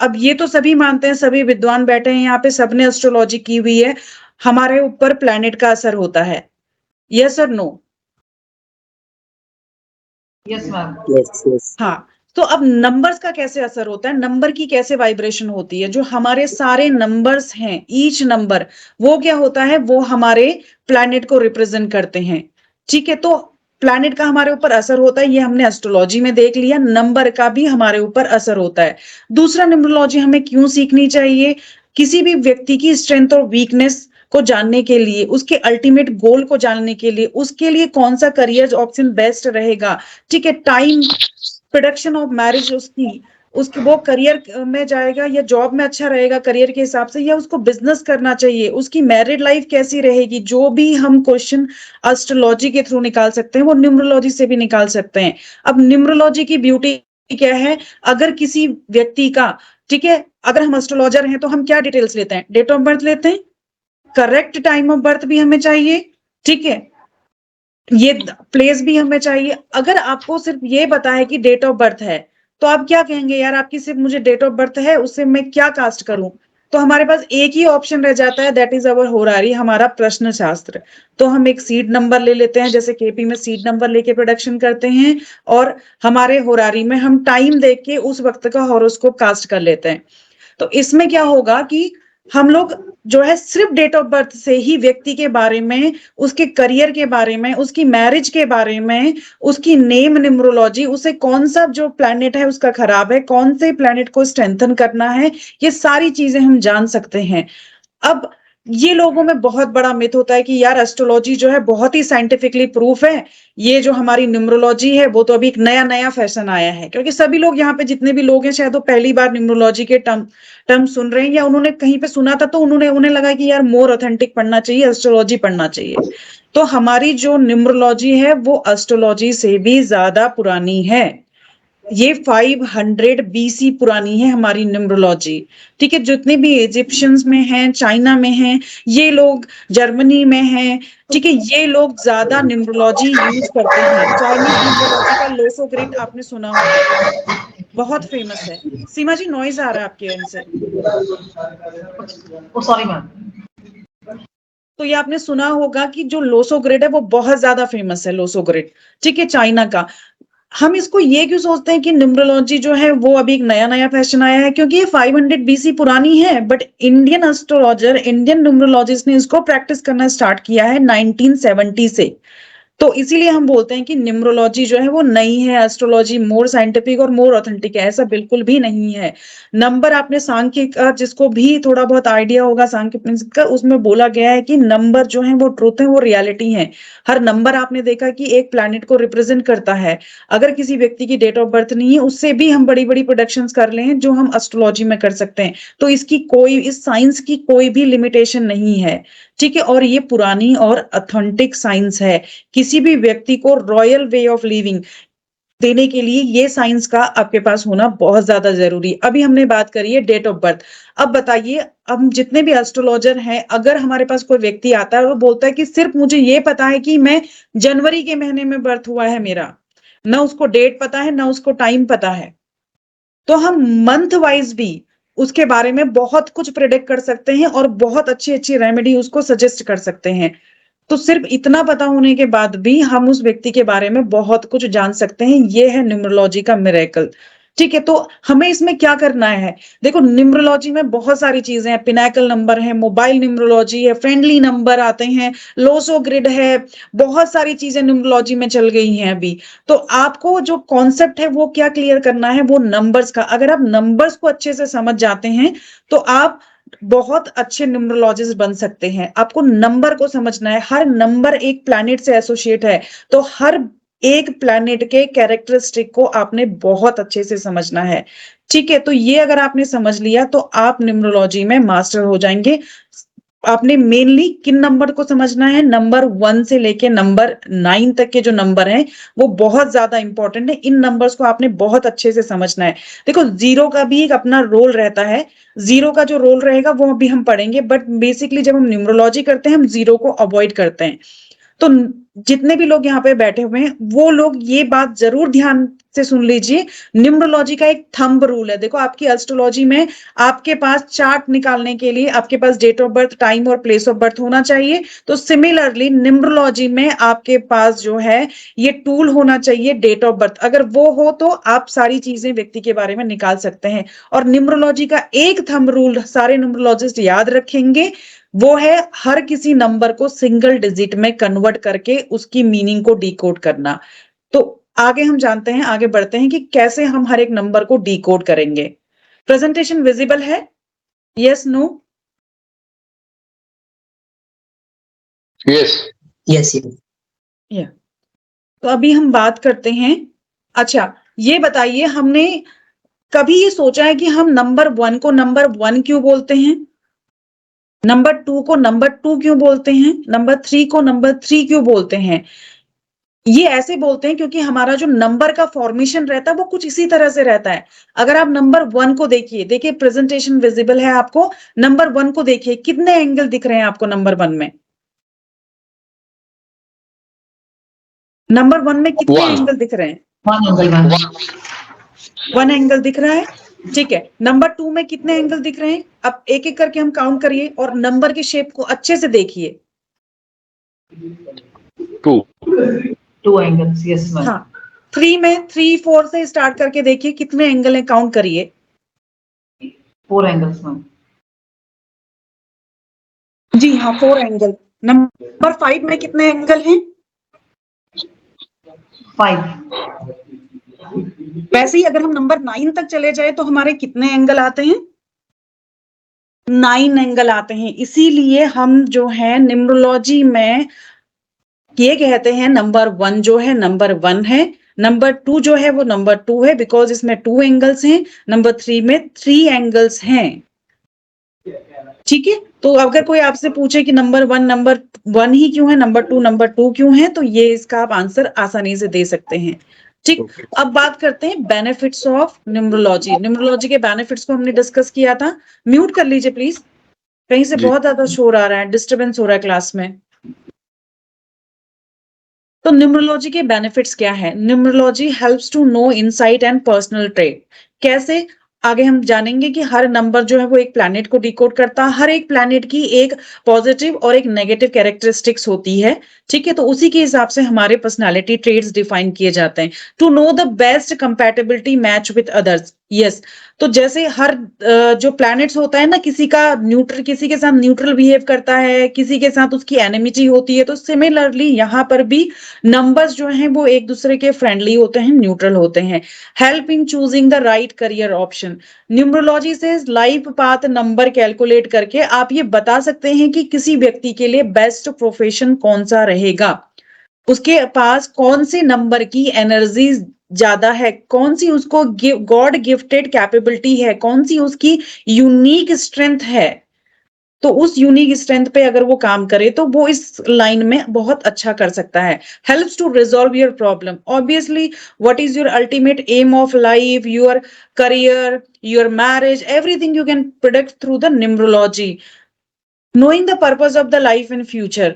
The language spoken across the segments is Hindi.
अब ये तो सभी मानते हैं, सभी विद्वान बैठे हैं यहाँ पे, सबने एस्ट्रोलॉजी की हुई है, हमारे ऊपर प्लैनेट का असर होता है। यस और नो? Yes ma'am. यस। हाँ, तो अब नंबर्स का कैसे असर होता है, नंबर की कैसे वाइब्रेशन होती है, जो हमारे सारे नंबर्स हैं, ईच नंबर, वो क्या होता है, वो हमारे प्लैनेट को रिप्रेजेंट करते हैं। ठीक है, तो प्लैनेट का हमारे ऊपर असर होता है, ये हमने एस्ट्रोलॉजी में देख लिया, नंबर का भी हमारे ऊपर असर होता है। दूसरा, न्यूमरोलॉजी हमें क्यों सीखनी चाहिए? किसी भी व्यक्ति की स्ट्रेंथ और वीकनेस को जानने के लिए, उसके अल्टीमेट गोल को जानने के लिए, उसके लिए कौन सा करियर ऑप्शन बेस्ट रहेगा। ठीक है, टाइम प्रोडक्शन ऑफ मैरिज उसकी वो करियर में जाएगा या जॉब में अच्छा रहेगा करियर के हिसाब से, या उसको बिजनेस करना चाहिए, उसकी मैरिड लाइफ कैसी रहेगी, जो भी हम क्वेश्चन एस्ट्रोलॉजी के थ्रू निकाल सकते हैं वो न्यूमरोलॉजी से भी निकाल सकते हैं। अब न्यूमरोलॉजी की ब्यूटी क्या है, अगर किसी व्यक्ति का, ठीक है, अगर हम एस्ट्रोलॉजर हैं तो हम क्या डिटेल्स लेते हैं, डेट ऑफ बर्थ लेते हैं, करेक्ट टाइम ऑफ बर्थ भी हमें चाहिए, ठीक है, ये प्लेस भी हमें चाहिए। अगर आपको सिर्फ ये पता है कि डेट ऑफ बर्थ है, तो आप क्या कहेंगे, यार आपकी सिर्फ मुझे डेट ऑफ बर्थ है, उससे मैं क्या कास्ट करूं? तो हमारे पास एक ही ऑप्शन रह जाता है, दैट इज अवर होरारी, हमारा प्रश्न शास्त्र। तो हम एक सीड नंबर ले लेते हैं, जैसे केपी में सीड नंबर लेके प्रोडक्शन करते हैं, और हमारे होरारी में हम टाइम देख के उस वक्त का हॉरोस्कोप कास्ट कर लेते हैं। तो इसमें क्या होगा कि हम लोग जो है सिर्फ डेट ऑफ बर्थ से ही व्यक्ति के बारे में, उसके करियर के बारे में, उसकी मैरिज के बारे में, उसकी नेम न्यूमरोलॉजी, उसे कौन सा जो प्लैनेट है उसका खराब है, कौन से प्लैनेट को स्ट्रेंथन करना है, ये सारी चीजें हम जान सकते हैं। अब ये लोगों में बहुत बड़ा मिथ होता है कि यार एस्ट्रोलॉजी जो है बहुत ही साइंटिफिकली प्रूफ है, ये जो हमारी न्यूमरोलॉजी है वो तो अभी एक नया नया फैशन आया है, क्योंकि सभी लोग यहाँ पे जितने भी लोग हैं शायद वो पहली बार न्यूमरोलॉजी के टर्म सुन रहे हैं, या उन्होंने कहीं पे सुना था तो उन्हें लगा कि यार मोर ऑथेंटिक पढ़ना चाहिए, एस्ट्रोलॉजी पढ़ना चाहिए। तो हमारी जो न्यूमरोलॉजी है वो एस्ट्रोलॉजी से भी ज्यादा पुरानी है, ये 500 बीसी पुरानी है हमारी न्यूमरोलॉजी। ठीक है, जितने भी इजिप्शियंस में हैं, चाइना में हैं, ये लोग जर्मनी में हैं, ठीक है, ये लोग ज्यादा न्यूमरोलॉजी यूज करते हैं। चाइनीज न्यूमरोलॉजी का लोसोग्रिड आपने सुना होगा, बहुत फेमस है। सीमा जी नॉइज आ रहा है आपके एंड से। Sorry ma'am. तो ये आपने सुना होगा कि जो लोसोग्रिड है वो बहुत ज्यादा फेमस है, लोसोग्रिड, ठीक है, चाइना का। हम इसको ये क्यों सोचते हैं कि न्यूमरोलॉजी जो है वो अभी एक नया नया फैशन आया है, क्योंकि ये 500 बीसी पुरानी है, but Indian astrologer, Indian numerologist ने इसको प्रैक्टिस करना स्टार्ट किया है 1970 से। तो इसीलिए हम बोलते हैं कि न्यूमरोलॉजी जो है वो नई है, एस्ट्रोलॉजी मोर साइंटिफिक और मोर ऑथेंटिक है, ऐसा बिल्कुल भी नहीं है। नंबर आपने सांख्य का, जिसको भी थोड़ा बहुत आइडिया होगा सांख्य प्रिंसिपल का, उसमें बोला गया है कि नंबर जो है वो ट्रूथ है, वो रियलिटी है। हर नंबर आपने देखा कि एक प्लैनेट को रिप्रेजेंट करता है। अगर किसी व्यक्ति की डेट ऑफ बर्थ नहीं है, उससे भी हम बड़ी बड़ी प्रोडक्शंस कर ले हैं जो हम एस्ट्रोलॉजी में कर सकते हैं। तो इस साइंस की कोई भी लिमिटेशन नहीं है, ठीक है, और ये पुरानी और ऑथेंटिक साइंस है। किसी भी व्यक्ति को रॉयल वे ऑफ लिविंग देने के लिए ये साइंस का आपके पास होना बहुत ज्यादा जरूरी। अभी हमने बात करी है डेट ऑफ बर्थ। अब बताइए, हम जितने भी एस्ट्रोलॉजर हैं, अगर हमारे पास कोई व्यक्ति आता है और वो बोलता है कि सिर्फ मुझे ये पता है कि मैं जनवरी के महीने में बर्थ हुआ है मेरा, ना उसको डेट पता है ना उसको टाइम पता है, तो हम मंथ वाइज भी उसके बारे में बहुत कुछ प्रेडिक्ट कर सकते हैं और बहुत अच्छी अच्छी रेमेडी उसको सजेस्ट कर सकते हैं। तो सिर्फ इतना पता होने के बाद भी हम उस व्यक्ति के बारे में बहुत कुछ जान सकते हैं, ये है न्यूमरोलॉजी का मिरेकल। ठीक है, तो हमें इसमें क्या करना है, देखो न्यूमरोलॉजी में बहुत सारी चीजें हैं, पिनाकल नंबर है, मोबाइल न्यूमरोलॉजी है, फ्रेंडली नंबर आते हैं, लोसो ग्रिड है, बहुत सारी चीजें न्यूमरोलॉजी में चल गई हैं अभी। तो आपको जो कॉन्सेप्ट है वो क्या क्लियर करना है, वो नंबर्स का। अगर आप नंबर्स को अच्छे से समझ जाते हैं तो आप बहुत अच्छे न्यूमरोलॉजिस्ट बन सकते हैं। आपको नंबर को समझना है, हर नंबर एक प्लैनेट से एसोसिएट है, तो हर एक प्लैनेट के कैरेक्टरिस्टिक को आपने बहुत अच्छे से समझना है। ठीक है, तो ये अगर आपने समझ लिया तो आप न्यूमरोलॉजी में मास्टर हो जाएंगे। आपने मेनली किन नंबर को समझना है, नंबर 1 से लेके नंबर 9 तक के जो नंबर हैं वो बहुत ज्यादा इंपॉर्टेंट है। इन नंबर्स को आपने बहुत अच्छे से समझना है। देखो जीरो का भी एक अपना रोल रहता है, जीरो का जो रोल रहेगा वो अभी हम पढ़ेंगे, बट बेसिकली जब हम न्यूमरोलॉजी करते हैं हम जीरो को अवॉइड करते हैं। तो जितने भी लोग यहाँ पे बैठे हुए हैं वो लोग ये बात जरूर ध्यान से सुन लीजिए, न्यूमरोलॉजी का एक थंब रूल है। देखो आपकी एस्ट्रोलॉजी में आपके पास चार्ट निकालने के लिए आपके पास डेट ऑफ बर्थ, टाइम और प्लेस ऑफ बर्थ होना चाहिए। तो सिमिलरली न्यूमरोलॉजी में आपके पास जो है ये टूल होना चाहिए, डेट ऑफ बर्थ। अगर वो हो तो आप सारी चीजें व्यक्ति के बारे में निकाल सकते हैं। और न्यूमरोलॉजी का एक थंब रूल सारे न्यूमरोलॉजिस्ट याद रखेंगे, वो है हर किसी नंबर को सिंगल डिजिट में कन्वर्ट करके उसकी मीनिंग को डिकोड करना। तो आगे हम जानते हैं, आगे बढ़ते हैं कि कैसे हम हर एक नंबर को डिकोड करेंगे। प्रेजेंटेशन विजिबल है? Yes, no? Yes yes. या तो अभी हम बात करते हैं। अच्छा, ये बताइए, हमने कभी ये सोचा है कि हम नंबर 1 को नंबर 1 क्यों बोलते हैं, नंबर 2 को नंबर 2 क्यों बोलते हैं, नंबर 3 को नंबर 3 क्यों बोलते हैं? ये ऐसे बोलते हैं क्योंकि हमारा जो नंबर का फॉर्मेशन रहता है वो कुछ इसी तरह से रहता है। अगर आप नंबर 1 को देखिए प्रेजेंटेशन विजिबल है आपको, नंबर 1 को देखिए, कितने एंगल दिख रहे हैं आपको नंबर 1 में? नंबर 1 में कितने One. एंगल दिख रहे हैं? 1 एंगल 1 एंगल दिख रहा है, ठीक है। नंबर 2 में कितने एंगल दिख रहे हैं? अब एक एक करके हम काउंट करिए और नंबर के शेप को अच्छे से देखिए। 2. 2 एंगल्स। Yes ma'am. हाँ, 3 में 3 4 से स्टार्ट करके देखिए कितने एंगल है, काउंट करिए। 4 एंगल्स मैम। जी हाँ, 4 एंगल। नंबर 5 में कितने एंगल हैं? 5। वैसे ही अगर हम नंबर 9 तक चले जाए तो हमारे कितने एंगल आते हैं? 9 एंगल आते हैं। इसीलिए हम जो है न्यूमरोलॉजी में ये कहते हैं नंबर 1 जो है नंबर 1 है, नंबर 2 जो है वो नंबर 2 है, बिकॉज इसमें 2 एंगल्स हैं। नंबर 3 में 3 एंगल्स हैं, ठीक है। तो अगर कोई आपसे पूछे कि नंबर 1 ही क्यों है, नंबर 2 नंबर 2 क्यों है, तो ये इसका आप आंसर आसानी से दे सकते हैं, ठीक। अब बात करते हैं बेनिफिट्स ऑफ न्यूमरोलॉजी। न्यूमरोलॉजी के बेनिफिट्स को हमने डिस्कस किया था। म्यूट कर लीजिए प्लीज, कहीं से जी। बहुत ज्यादा शोर आ रहा है, डिस्टरबेंस हो रहा है क्लास में। तो न्यूमरोलॉजी के बेनिफिट्स क्या है? Numerology helps to know insight and personal trait. कैसे? आगे हम जानेंगे कि हर नंबर जो है वो एक प्लैनेट को डिकोड करता है। हर एक प्लैनेट की एक पॉजिटिव और एक नेगेटिव कैरेक्टरिस्टिक्स होती है, ठीक है। तो उसी के हिसाब से हमारे पर्सनालिटी ट्रेट्स डिफाइन किए जाते हैं। To know the best compatibility match with others. Yes, तो जैसे हर जो प्लैनेट्स होता है ना, किसी का न्यूट्रल, किसी के साथ न्यूट्रल बिहेव करता है, किसी के साथ उसकी एनिमिटी होती है, तो सिमिलरली यहाँ पर भी नंबर्स जो हैं वो एक दूसरे के फ्रेंडली होते हैं, न्यूट्रल होते हैं। Help in choosing the right career option. Numerology से लाइफ पाथ नंबर कैलकुलेट करके आप ये बता सकते हैं कि किसी व्यक्ति के लिए बेस्ट प्रोफेशन कौन सा रहेगा, उसके पास कौन सी नंबर की एनर्जी ज्यादा है, कौन सी उसको गॉड गिफ्टेड कैपेबिलिटी है, कौन सी उसकी यूनिक स्ट्रेंथ है। तो उस यूनिक स्ट्रेंथ पे अगर वो काम करे तो वो इस लाइन में बहुत अच्छा कर सकता है। Helps to resolve your problem. Obviously what is your ultimate aim of life, your career, your marriage, everything you can predict through the numerology. knowing the purpose of the life in future,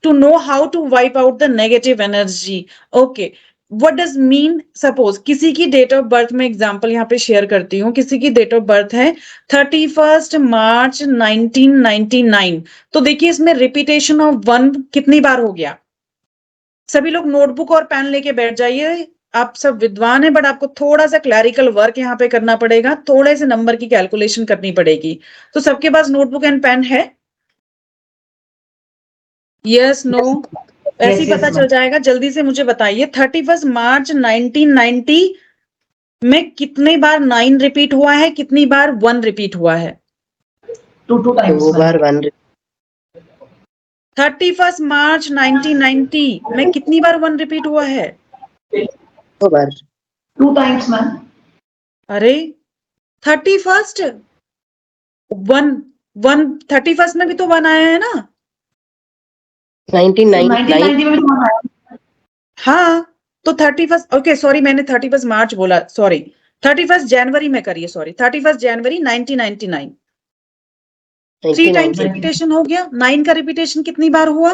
to know how to wipe out the negative energy. Okay, what does mean? Suppose किसी की डेट ऑफ बर्थ में एग्जांपल यहाँ पे शेयर करती हूँ, किसी की डेट ऑफ बर्थ है 31 मार्च 1999। तो देखिए इसमें रिपीटेशन ऑफ 1 कितनी बार हो गया? सभी लोग नोटबुक और पेन लेके बैठ जाइए। आप सब विद्वान हैं, बट आपको थोड़ा सा क्लैरिकल वर्क यहाँ पे करना पड़ेगा, थोड़े से नंबर की कैलकुलेशन करनी पड़ेगी। तो सबके पास नोटबुक एंड पेन है? Yes, no? ऐसे ही पता चल जाएगा, जल्दी से मुझे बताइए। 31 मार्च 1990 में कितनी बार 9 रिपीट हुआ है, कितनी बार 1 रिपीट हुआ है? 2 टाइम्स। 2 बार 1। 31 मार्च 1990 में कितनी बार 1 रिपीट हुआ है? 2 बार। 2 टाइम्स मैम। अरे 31 31 में भी तो 1 आया है ना? 1990 में भी आया। हाँ, तो 31, ओके सॉरी, मैंने 31 मार्च बोला, सॉरी 31 जनवरी में करिए, सॉरी 31 जनवरी 1999। 3 टाइम्स रिपीटेशन हो गया। 9 का रिपीटेशन कितनी बार हुआ?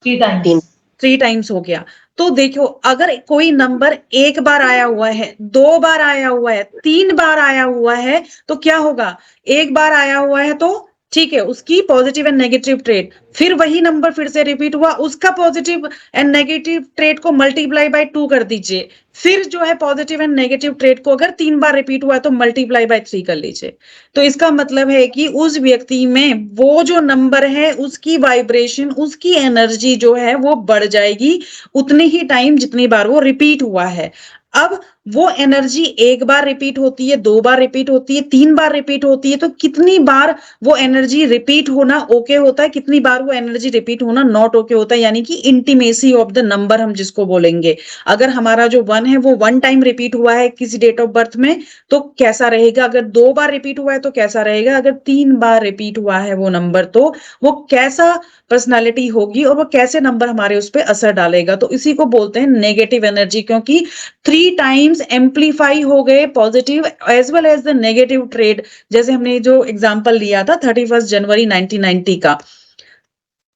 3 टाइम्स। 3 टाइम्स हो गया। तो देखो, अगर कोई नंबर एक बार आया हुआ है, 2 बार आया हुआ है, 3 बार आया हुआ है, तो क्या होगा? एक बार आया हुआ है तो ठीक है, उसकी पॉजिटिव एंड नेगेटिव ट्रेड, फिर वही नंबर फिर से रिपीट हुआ, उसका पॉजिटिव एंड नेगेटिव ट्रेड को मल्टीप्लाई बाय 2 कर दीजिए, फिर जो है पॉजिटिव एंड नेगेटिव ट्रेड को अगर 3 बार रिपीट हुआ है तो मल्टीप्लाई बाय 3 कर लीजिए। तो इसका मतलब है कि उस व्यक्ति में वो जो नंबर है उसकी वाइब्रेशन, उसकी एनर्जी जो है वो बढ़ जाएगी उतने ही टाइम जितनी बार वो रिपीट हुआ है। अब वो एनर्जी एक बार रिपीट होती है, 2 बार रिपीट होती है, 3 बार रिपीट होती है, तो कितनी बार वो एनर्जी रिपीट होना ओके होता है, कितनी बार वो एनर्जी रिपीट होना नॉट ओके होता है, यानी कि इंटीमेसी ऑफ द नंबर हम जिसको बोलेंगे। अगर हमारा जो 1 है वो 1 टाइम रिपीट हुआ है किसी डेट ऑफ बर्थ में तो कैसा रहेगा, अगर 2 बार रिपीट हुआ है तो कैसा रहेगा, अगर 3 बार रिपीट हुआ है वो नंबर तो वो कैसा पर्सनालिटी होगी और वो कैसे नंबर हमारे उस पर असर डालेगा। तो इसी को बोलते हैं नेगेटिव एनर्जी, क्योंकि 3 टाइम्स एम्पलीफाई हो गए positive as well as the negative trait, जैसे हमने जो एग्जांपल लिया था 31 जनवरी 1990 का।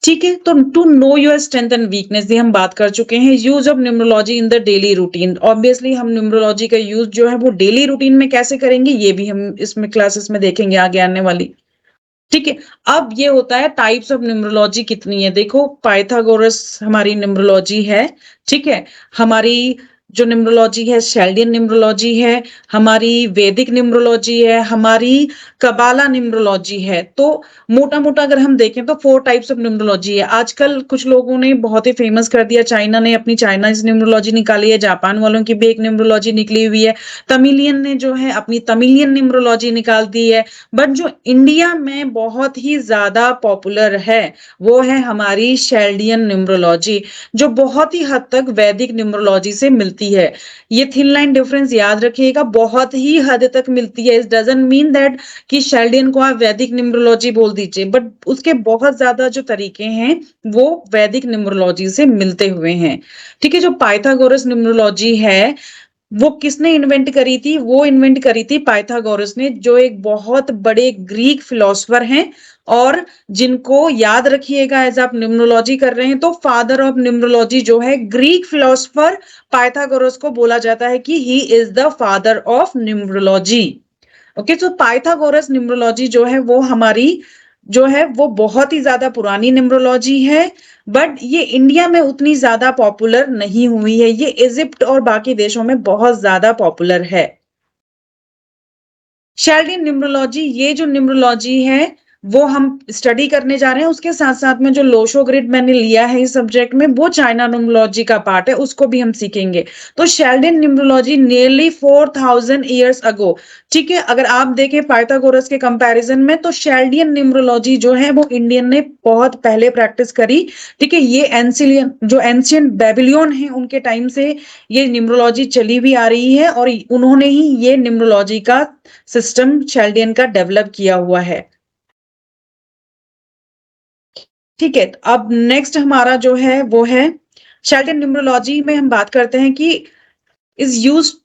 ठीक है, तो to know your strength and weakness ये हम बात कर चुके हैं। Use of numerology in the daily routine, obviously हम न्यूमरोलॉजी का यूज जो है वो डेली रूटीन में कैसे करेंगे ये भी हम इसमें क्लासेस में देखेंगे आगे आने वाली। ठीक है, अब ये होता है टाइप्स ऑफ न्यूमरोलॉजी कितनी है। देखो, पाइथागोरस हमारी न्यूमरोलॉजी है, ठीक है, हमारी जो न्यूमरोलॉजी है शेल्डियन न्यूमरोलॉजी है, हमारी वैदिक न्यूमरोलॉजी है, हमारी कबाला न्यूमरोलॉजी है। तो मोटा मोटा अगर हम देखें तो 4 टाइप्स ऑफ न्यूमरोलॉजी है। आजकल कुछ लोगों ने बहुत ही फेमस कर दिया, चाइना ने अपनी चाइनीज न्यूमरोलॉजी निकाली है, जापान वालों की भी एक न्यूमरोलॉजी निकली हुई है, तमिलियन ने जो है अपनी तमिलियन न्यूमरोलॉजी निकाल दी है। बट जो इंडिया में बहुत ही ज्यादा पॉपुलर है वो है हमारी शेल्डियन न्यूमरोलॉजी, जो बहुत ही हद तक वैदिक न्यूमरोलॉजी से मिलती है। ये थिन लाइन डिफरेंस याद रखिएगा, बहुत ही हद तक मिलती है। इट डजंट मीन दैट कि शेल्डियन को आप वैदिक न्यूमरोलॉजी बोल दीजिए, बट उसके बहुत ज्यादा जो तरीके हैं वो वैदिक न्यूमरोलॉजी से मिलते हुए हैं। ठीक है, जो पाइथागोरस न्यूमरोलॉजी है वो किसने इन्वेंट करी थी? वो इन्वेंट करी थी पाइथागोरस ने, जो एक बहुत बड़े ग्रीक फिलोसफर हैं और जिनको याद रखिएगा एज आप न्यूमरोलॉजी कर रहे हैं तो फादर ऑफ न्यूमरोलॉजी जो है ग्रीक फिलोसफर पाइथागोरस को बोला जाता है कि he is the father of numerology. Okay, तो पाइथागोरस न्यूमरोलॉजी जो है वो हमारी जो है वो बहुत ही ज्यादा पुरानी न्यूमरोलॉजी है, बट ये इंडिया में उतनी ज्यादा पॉपुलर नहीं हुई है। ये इजिप्ट और बाकी देशों में बहुत ज्यादा पॉपुलर है। शेल्डियन न्यूमरोलॉजी, ये जो न्यूमरोलॉजी है वो हम स्टडी करने जा रहे हैं, उसके साथ साथ में जो लोशो ग्रिड मैंने लिया है इस सब्जेक्ट में वो चाइना न्यूमरोलॉजी का पार्ट है, उसको भी हम सीखेंगे। तो शेल्डियन न्यूमरोलॉजी नियरली 4000 ईयर्स अगो, ठीक है, अगर आप देखें पाइथागोरस के कंपैरिजन में तो शेल्डियन न्यूमरोलॉजी जो है वो इंडियन ने बहुत पहले प्रैक्टिस करी। ठीक है, ये एंसिलियन जो एंशियंट बेबीलोन है उनके टाइम से ये न्यूमरोलॉजी चली भी आ रही है और उन्होंने ही ये न्यूमरोलॉजी का सिस्टम शेल्डियन का डेवलप किया हुआ है। ठीक है, अब नेक्स्ट हमारा जो है वो है शेल्डियन न्यूमरोलॉजी में हम बात करते हैं कि is used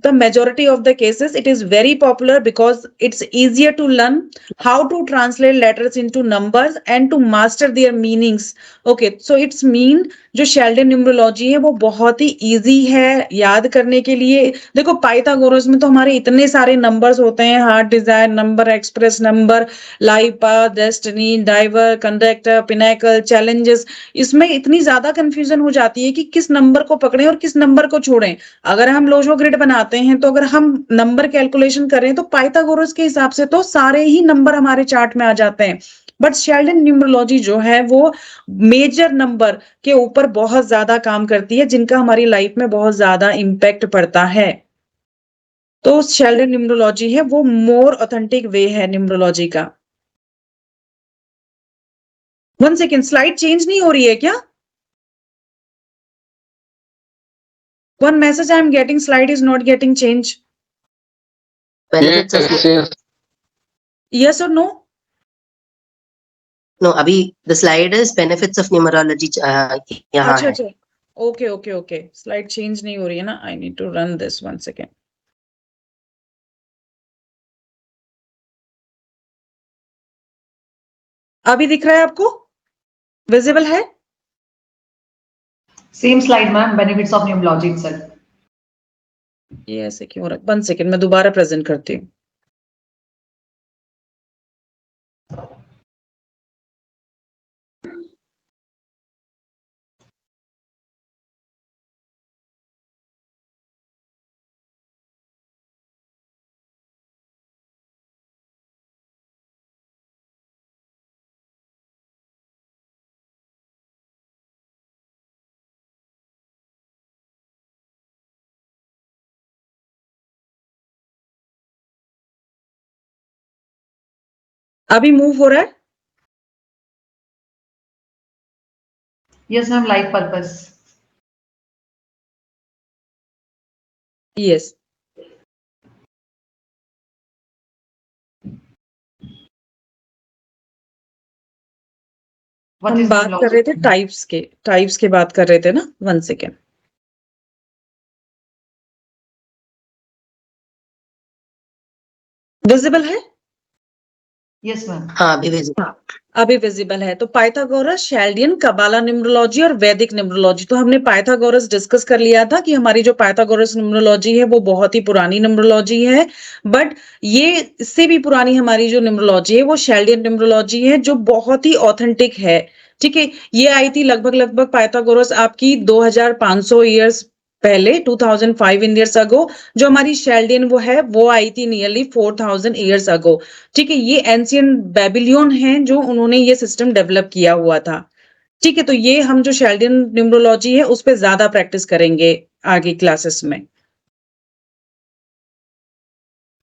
the majority of the cases. It is very popular because it's easier to learn how to translate letters into numbers and to master their meanings. Okay, so it's mean जो शेल्डन न्यूमरोलॉजी है वो बहुत ही इजी है याद करने के लिए। देखो, पाइथागोरस में तो हमारे इतने सारे नंबर्स होते हैं, heart desire number, express number, life path, destiny, driver, conductor, pinnacle, challenges, इसमें इतनी ज्यादा कंफ्यूजन हो जाती है कि किस नंबर को पकड़ें और किस नंबर को छोड़ें। अगर हम लोशो ग्रिड बनाते हैं तो अगर हम नंबर कैलकुलेशन करें तो पाइथागोरस के हिसाब से तो सारे ही नंबर हमारे चार्ट में आ जाते हैं, बट शेल्डन न्यूमरोलॉजी जो है वो मेजर नंबर के ऊपर बहुत ज्यादा काम करती है जिनका हमारी लाइफ में बहुत ज्यादा इम्पैक्ट पड़ता है। तो शेल्डन न्यूमरोलॉजी है वो मोर ऑथेंटिक वे है न्यूमरोलॉजी का। 1 सेकेंड, स्लाइड चेंज नहीं हो रही है क्या? One message I am getting, slide is not getting changed. benefits of yes. Yes or no? no अभी the slide is benefits of numerology यहाँ अच्छा है। अच्छा, okay okay okay, slide change नहीं हो रही है ना, I need to run this 1 second. अभी दिख रहा है आपको? विजिबल है? Same slide, ma'am. Benefits of numerology itself. ये ऐसे क्यों हो रहा है? 1 सेकेंड, मैं दोबारा प्रेजेंट करती हूँ। अभी मूव हो रहा है? Yes, ma'am. Life purpose. Yes. What हम is बात कर numerology? रहे थे टाइप्स के बात कर रहे थे ना। 1 सेकेंड। विजिबल है? Yes, ma'am. हाँ, अभी visible. हाँ, अभी विजिबल है। तो पाइथागोरस, शेल्डियन, कबाला न्यूमरोलॉजी और वैदिक न्यूमरोलॉजी। तो हमने पाइथागोरस डिस्कस कर लिया था कि हमारी जो पाइथागोरस न्यूमरोलॉजी है वो बहुत ही पुरानी न्यूमरोलॉजी है, बट ये इससे भी पुरानी हमारी जो न्यूमरोलॉजी है वो शेल्डियन न्यूमरोलॉजी है, जो बहुत ही ऑथेंटिक है। ठीक है, ये आई थी लगभग पाइथागोरस आपकी 2500 ईयर्स पहले, 2005 ईयर्स अगो। जो हमारी शेल्डियन वो आई थी नियरली 4000 ईयर्स अगो। ठीक है, ये एंशियंट बेबीलोन है जो उन्होंने ये सिस्टम डेवलप किया हुआ था। ठीक है, तो ये हम जो शेल्डियन न्यूमरोलॉजी है उस पे ज्यादा प्रैक्टिस करेंगे आगे क्लासेस में।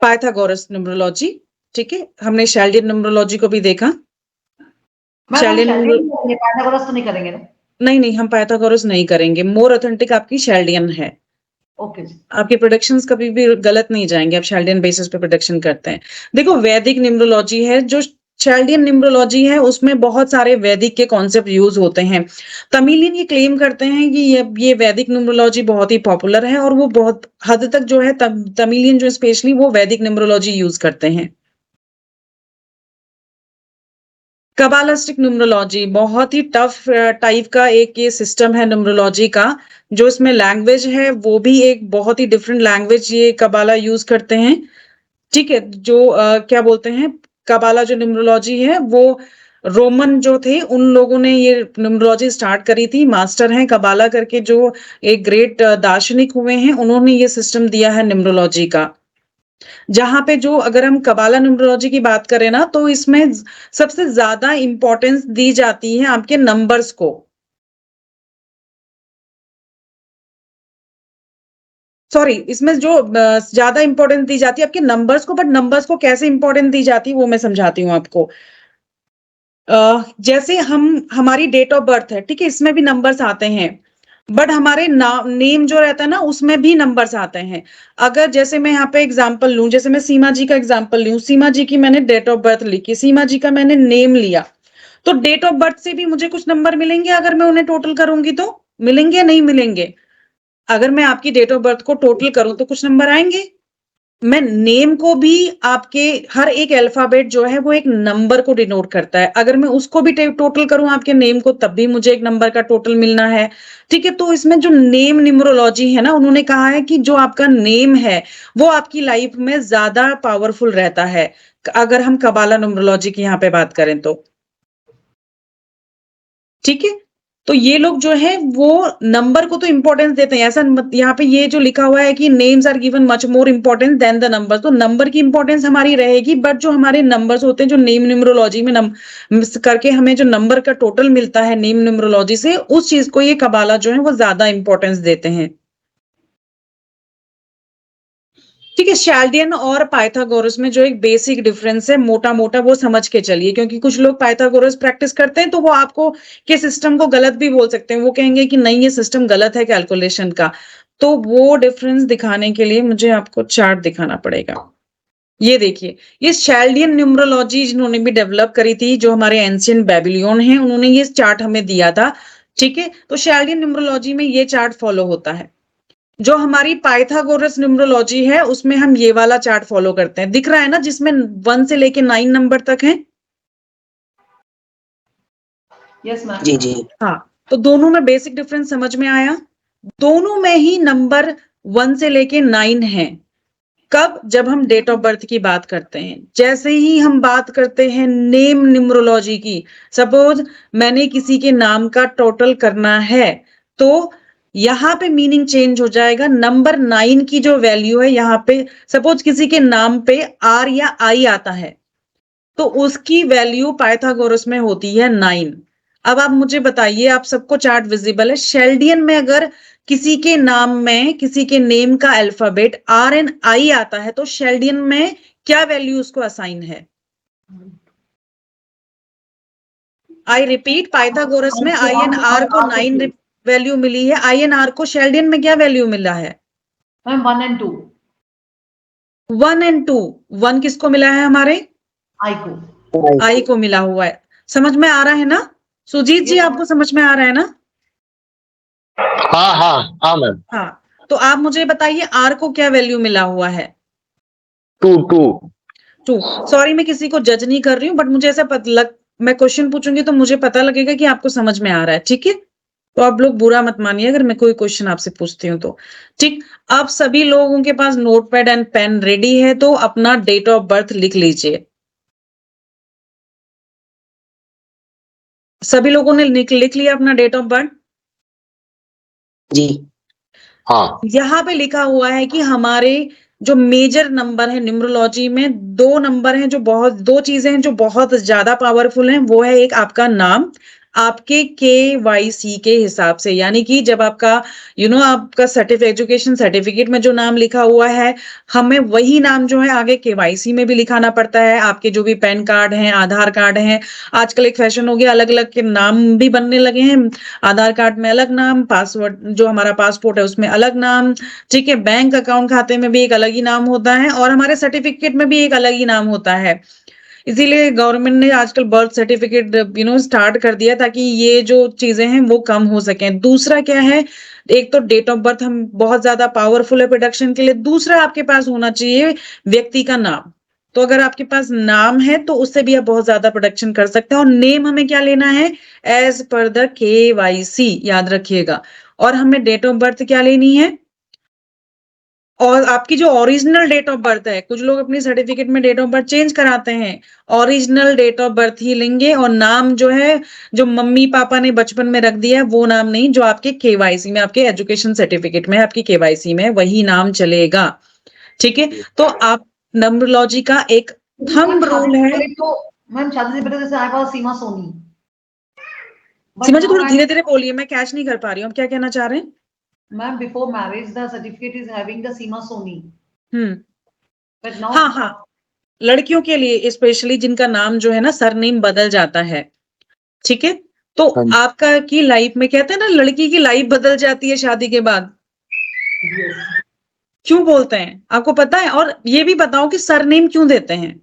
पाइथागोरस न्यूमरोलॉजी, ठीक है, हमने शेल्डियन न्यूमरोलॉजी को भी देखा। मैम हम शेल्डियन शेल्डियन करेंगे, पाइथागोरस तो नहीं करेंगे ना? नहीं, हम पाइथागोरस नहीं करेंगे। मोर ऑथेंटिक आपकी शेल्डियन है। ओके जी। आपके प्रोडक्शंस कभी भी गलत नहीं जाएंगे, आप शेल्डियन बेसिस पे प्रोडक्शन करते हैं। देखो, वैदिक न्यूमरोलॉजी है, जो शेल्डियन न्यूमरोलॉजी है उसमें बहुत सारे वैदिक के कॉन्सेप्ट यूज होते हैं। तमिलियन ये क्लेम करते हैं कि ये वैदिक न्यूमरोलॉजी बहुत ही पॉपुलर है, और वो बहुत हद तक जो है तमिलियन जो स्पेशली वो वैदिक न्यूमरोलॉजी यूज करते हैं। कबालिस्टिक न्यूमरोलॉजी बहुत ही टफ टाइप का एक ये सिस्टम है न्यूमरोलॉजी का। जो इसमें लैंग्वेज है वो भी एक बहुत ही डिफरेंट लैंग्वेज ये कबाला यूज करते हैं। ठीक है, जो क्या बोलते हैं, कबाला जो न्यूमरोलॉजी है वो रोमन जो थे उन लोगों ने ये न्यूमरोलॉजी स्टार्ट करी थी। मास्टर हैं कबाला करके जो एक ग्रेट दार्शनिक हुए हैं, उन्होंने ये सिस्टम दिया है न्यूमरोलॉजी का। जहां पे जो अगर हम कबाला न्यूमरोलॉजी की बात करें ना, तो इसमें सबसे ज्यादा इंपॉर्टेंस दी जाती है आपके नंबर्स को। सॉरी, इसमें जो ज्यादा इंपॉर्टेंस दी जाती है आपके नंबर्स को, बट नंबर्स को कैसे इंपॉर्टेंस दी जाती है वो मैं समझाती हूँ आपको। जैसे हमारी डेट ऑफ बर्थ है, ठीक है, इसमें भी नंबर्स आते हैं, बट हमारे नेम जो रहता है ना उसमें भी नंबर्स आते हैं। अगर जैसे मैं यहाँ पे एग्जांपल लूं, जैसे मैं सीमा जी का एग्जांपल लूं, सीमा जी की मैंने डेट ऑफ बर्थ लिखी, सीमा जी का मैंने नेम लिया, तो डेट ऑफ बर्थ से भी मुझे कुछ नंबर मिलेंगे। अगर मैं उन्हें टोटल करूंगी तो मिलेंगे या नहीं मिलेंगे? अगर मैं आपकी डेट ऑफ बर्थ को टोटल करूं तो कुछ नंबर आएंगे। मैं नेम को भी, आपके हर एक अल्फाबेट जो है वो एक नंबर को डिनोट करता है, अगर मैं उसको भी टोटल करूं आपके नेम को तब भी मुझे एक नंबर का टोटल मिलना है। ठीक है, तो इसमें जो नेम न्यूमरोलॉजी है ना, उन्होंने कहा है कि जो आपका नेम है वो आपकी लाइफ में ज्यादा पावरफुल रहता है, अगर हम कबाला न्यूमरोलॉजी की यहाँ पे बात करें तो। ठीक है, तो ये लोग जो है वो नंबर को तो इंपॉर्टेंस देते हैं। ऐसा यहाँ पे ये जो लिखा हुआ है कि names are given much more importance than the number, तो नंबर की इंपॉर्टेंस हमारी रहेगी, बट जो हमारे नंबर्स होते हैं, जो नेम न्यूमरोलॉजी में करके हमें जो नंबर का टोटल मिलता है नेम न्यूमरोलॉजी से, उस चीज को ये कबाला जो है वो ज्यादा इंपॉर्टेंस देते हैं। ठीक है, शेल्डियन और पाइथागोरस में जो एक बेसिक डिफरेंस है, मोटा मोटा वो समझ के चलिए, क्योंकि कुछ लोग पाइथागोरस प्रैक्टिस करते हैं तो वो आपको के सिस्टम को गलत भी बोल सकते हैं। वो कहेंगे कि नहीं, ये सिस्टम गलत है कैलकुलेशन का। तो वो डिफरेंस दिखाने के लिए मुझे आपको चार्ट दिखाना पड़ेगा। ये देखिए, ये शेल्डियन न्यूमरोलॉजी जिन्होंने भी डेवलप करी थी, जो हमारे एंशियंट बेबीलोन है, उन्होंने ये चार्ट हमें दिया था। ठीक है, तो शेल्डियन न्यूमरोलॉजी में ये चार्ट फॉलो होता है। जो हमारी पाइथागोरस न्यूमरोलॉजी है उसमें हम ये वाला चार्ट फॉलो करते हैं। दिख रहा है ना, जिसमें 1 से लेके 9 नंबर तक है। Yes ma'am. जी जी। हाँ, तो दोनों में बेसिक डिफरेंस समझ में आया? दोनों में ही नंबर 1 से लेके 9 है। कब? जब हम डेट ऑफ बर्थ की बात करते हैं। जैसे ही हम बात करते हैं नेम न्यूमरोलॉजी की, सपोज मैंने किसी के नाम का टोटल करना है, तो यहाँ पे मीनिंग चेंज हो जाएगा। नंबर 9 की जो वैल्यू है, यहाँ पे सपोज किसी के नाम पे आर या आई आता है, तो उसकी वैल्यू पाइथागोरस में होती है 9। अब आप मुझे बताइए, आप सबको चार्ट विजिबल है, शेल्डियन में अगर किसी के नाम में, किसी के नेम का अल्फाबेट आर एन आई आता है, तो शेल्डियन में क्या वैल्यू उसको असाइन है? आई रिपीट, पाइथागोरस में आई एन आर को 9 वैल्यू मिली है, आई एन आर को शेल्डियन में क्या वैल्यू मिला है? Ma'am 1 and 2 1 and 2। 1 किसको मिला है? हमारे आई को। आई को मिला हुआ है। समझ में आ रहा है ना सुजीत जी? आपको समझ में आ रहा है ना? हाँ हाँ हाँ मैम। हाँ, तो आप मुझे बताइए आर को क्या वैल्यू मिला हुआ है? 2। सॉरी, मैं किसी को जज नहीं कर रही हूँ, बट मुझे ऐसा मैं क्वेश्चन पूछूंगी तो मुझे पता लगेगा कि आपको समझ में आ रहा है, ठीक है? तो आप लोग बुरा मत मानिए अगर मैं कोई क्वेश्चन आपसे पूछती हूँ तो। ठीक, आप सभी लोगों के पास नोटपैड एंड पेन रेडी है, तो अपना डेट ऑफ बर्थ लिख लीजिए। सभी लोगों ने लिख लिया अपना डेट ऑफ बर्थ? जी। हाँ यहाँ पे लिखा हुआ है कि हमारे जो मेजर नंबर है न्यूमरोलॉजी में, 2 नंबर हैं जो बहुत, 2 चीजें हैं जो बहुत ज्यादा पावरफुल हैं। वो है एक आपका नाम, आपके KYC के हिसाब से, यानी कि जब आपका आपका एजुकेशन सर्टिफिकेट में जो नाम लिखा हुआ है, हमें वही नाम जो है आगे KYC में भी लिखाना पड़ता है। आपके जो भी पैन कार्ड हैं, आधार कार्ड हैं, आजकल एक फैशन हो गया, अलग अलग के नाम भी बनने लगे हैं। आधार कार्ड में अलग नाम, पासवर्ड जो हमारा पासपोर्ट है उसमें अलग नाम, ठीक है, बैंक अकाउंट खाते में भी एक अलग ही नाम होता है, और हमारे सर्टिफिकेट में भी एक अलग ही नाम होता है। इसीलिए गवर्नमेंट ने आजकल बर्थ सर्टिफिकेट स्टार्ट कर दिया, ताकि ये जो चीजें हैं वो कम हो सकें। दूसरा क्या है, एक तो डेट ऑफ बर्थ हम बहुत ज्यादा पावरफुल है प्रोडक्शन के लिए। दूसरा आपके पास होना चाहिए व्यक्ति का नाम। तो अगर आपके पास नाम है तो उससे भी आप बहुत ज्यादा प्रोडक्शन कर सकते हैं। और नेम हमें क्या लेना है? एज पर द KYC, याद रखिएगा। और हमें डेट ऑफ बर्थ क्या लेनी है? और आपकी जो ओरिजिनल डेट ऑफ बर्थ है, कुछ लोग अपनी सर्टिफिकेट में डेट ऑफ बर्थ चेंज कराते हैं, ओरिजिनल डेट ऑफ बर्थ ही लेंगे। और नाम जो है, जो मम्मी पापा ने बचपन में रख दिया है, वो नाम नहीं, जो आपके KYC में, आपके एजुकेशन सर्टिफिकेट में, आपकी KYC में वही नाम चलेगा, ठीक है? तो आप नंबरोलॉजी का एक थंब रूल है। तो मैम शादी से पहले जैसे हमारे पास सीमा सोनी, सीमा जी थोड़ा धीरे धीरे बोलिए, मैं कैच नहीं कर पा रही हूँ। आप क्या कहना चाह रहे हैं? Ma'am before marriage the certificate is having the Seema Soni, but now हाँ हाँ, लड़कियों के लिए स्पेशली, जिनका नाम जो है ना सरनेम बदल जाता है, ठीक है? तो आपका की लाइफ में, कहते हैं ना लड़की की लाइफ बदल जाती है शादी के बाद, क्यों बोलते हैं आपको पता है? और ये भी बताओ कि सरनेम क्यों देते हैं?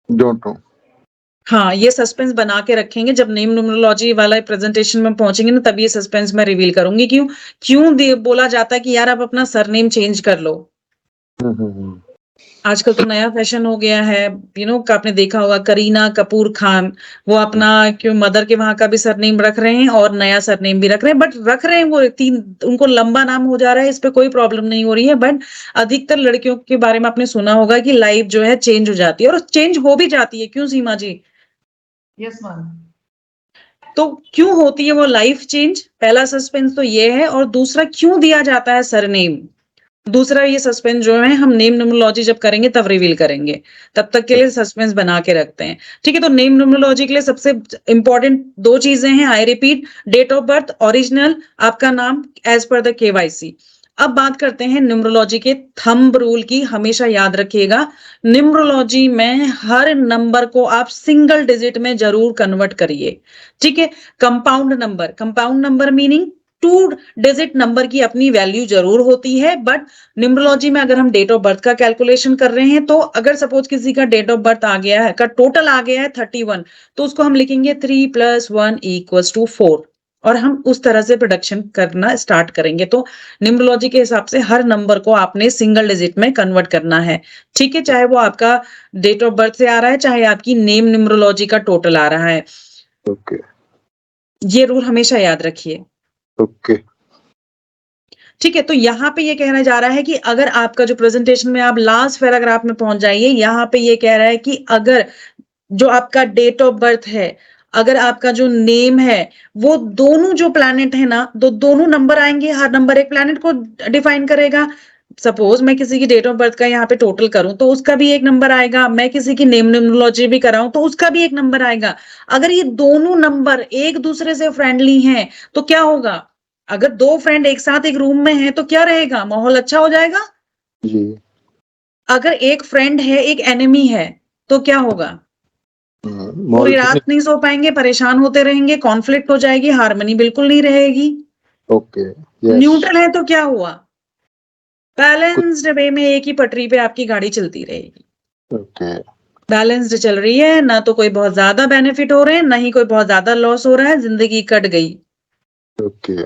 Don't know. हाँ, ये सस्पेंस बना के रखेंगे, जब नेम न्यूमरोलॉजी वाला प्रेजेंटेशन में पहुंचेंगे ना, तब ये सस्पेंस मैं रिवील करूंगी। क्यों बोला जाता है कि यार आप अपना सरनेम चेंज कर लो। आजकल तो नया फैशन हो गया है, आपने देखा होगा करीना कपूर खान, वो अपना क्यों मदर के वहां का भी सरनेम रख रहे हैं और नया सरनेम भी रख रहे हैं, बट रख रहे हैं वो उनको लंबा नाम हो जा रहा है, इस पे कोई प्रॉब्लम नहीं हो रही है। बट अधिकतर लड़कियों के बारे में आपने सुना होगा कि लाइफ जो है चेंज हो जाती है, और चेंज हो भी जाती है। क्यों सीमा जी? Yes ma'am. तो क्यों होती है वो लाइफ चेंज? पहला सस्पेंस तो ये है। और दूसरा, क्यों दिया जाता है सरनेम? दूसरा ये सस्पेंस जो है हम नेम न्यूमरोलॉजी जब करेंगे तब रिवील करेंगे, तब तक के लिए सस्पेंस बना के रखते हैं, ठीक है? तो नेम न्यूमरोलॉजी के लिए सबसे इंपॉर्टेंट 2 चीजें हैं। I repeat, date of birth original, आपका नाम एज पर द KYC। अब बात करते हैं न्यूमरोलॉजी के थंब रूल की। हमेशा याद रखिएगा, न्यूमरोलॉजी में हर नंबर को आप सिंगल डिजिट में जरूर कन्वर्ट करिए, ठीक है? Compound number meaning 2 digit number की अपनी वैल्यू जरूर होती है, बट न्यूमरोलॉजी में अगर हम डेट ऑफ बर्थ का कैलकुलेशन कर रहे हैं, तो अगर सपोज किसी का डेट ऑफ बर्थ आ गया है, का टोटल आ गया है 31, तो उसको हम लिखेंगे 3 + 1 = 4, और हम उस तरह से प्रोडक्शन करना स्टार्ट करेंगे। तो न्यूमरोलॉजी के हिसाब से हर नंबर को आपने सिंगल डिजिट में कन्वर्ट करना है, ठीक है? चाहे वो आपका डेट ऑफ बर्थ से आ रहा है, चाहे आपकी नेम न्यूमरोलॉजी का टोटल आ रहा है। ओके ये रूल हमेशा याद रखिए। ओके ठीक है, तो यहाँ पे ये कहना जा रहा है कि अगर आपका जो प्रेजेंटेशन में आप लास्ट पैराग्राफ में पहुंच जाइए, यहाँ पे ये कह रहा है कि अगर जो आपका डेट ऑफ बर्थ है, अगर आपका जो नेम है, वो दोनों जो प्लैनेट है ना, तो दोनों नंबर आएंगे, हर नंबर एक प्लैनेट को डिफाइन करेगा। सपोज मैं किसी की डेट ऑफ बर्थ का यहाँ पे टोटल करूं तो उसका भी एक नंबर आएगा, मैं किसी की नेम न्यूमरोलॉजी भी कराऊं तो उसका भी एक नंबर आएगा। अगर ये दोनों नंबर एक दूसरे से फ्रेंडली हैं तो क्या होगा? अगर दो फ्रेंड एक साथ एक रूम में हैं तो क्या रहेगा? माहौल अच्छा हो जाएगा। जी अगर एक फ्रेंड है एक एनिमी है तो क्या होगा? पूरी मॉल रात नहीं सो पाएंगे, परेशान होते रहेंगे, कॉन्फ्लिक्ट हो जाएगी, हार्मनी बिल्कुल नहीं रहेगी। ओके यस न्यूट्रल है तो क्या हुआ? बैलेंस्ड वे में एक ही पटरी पे आपकी गाड़ी चलती रहेगी। ओके बैलेंस्ड चल रही है, ना तो कोई बहुत ज्यादा बेनिफिट हो रहे हैं, ना ही कोई बहुत ज्यादा लॉस हो रहा है, जिंदगी कट गई। ओके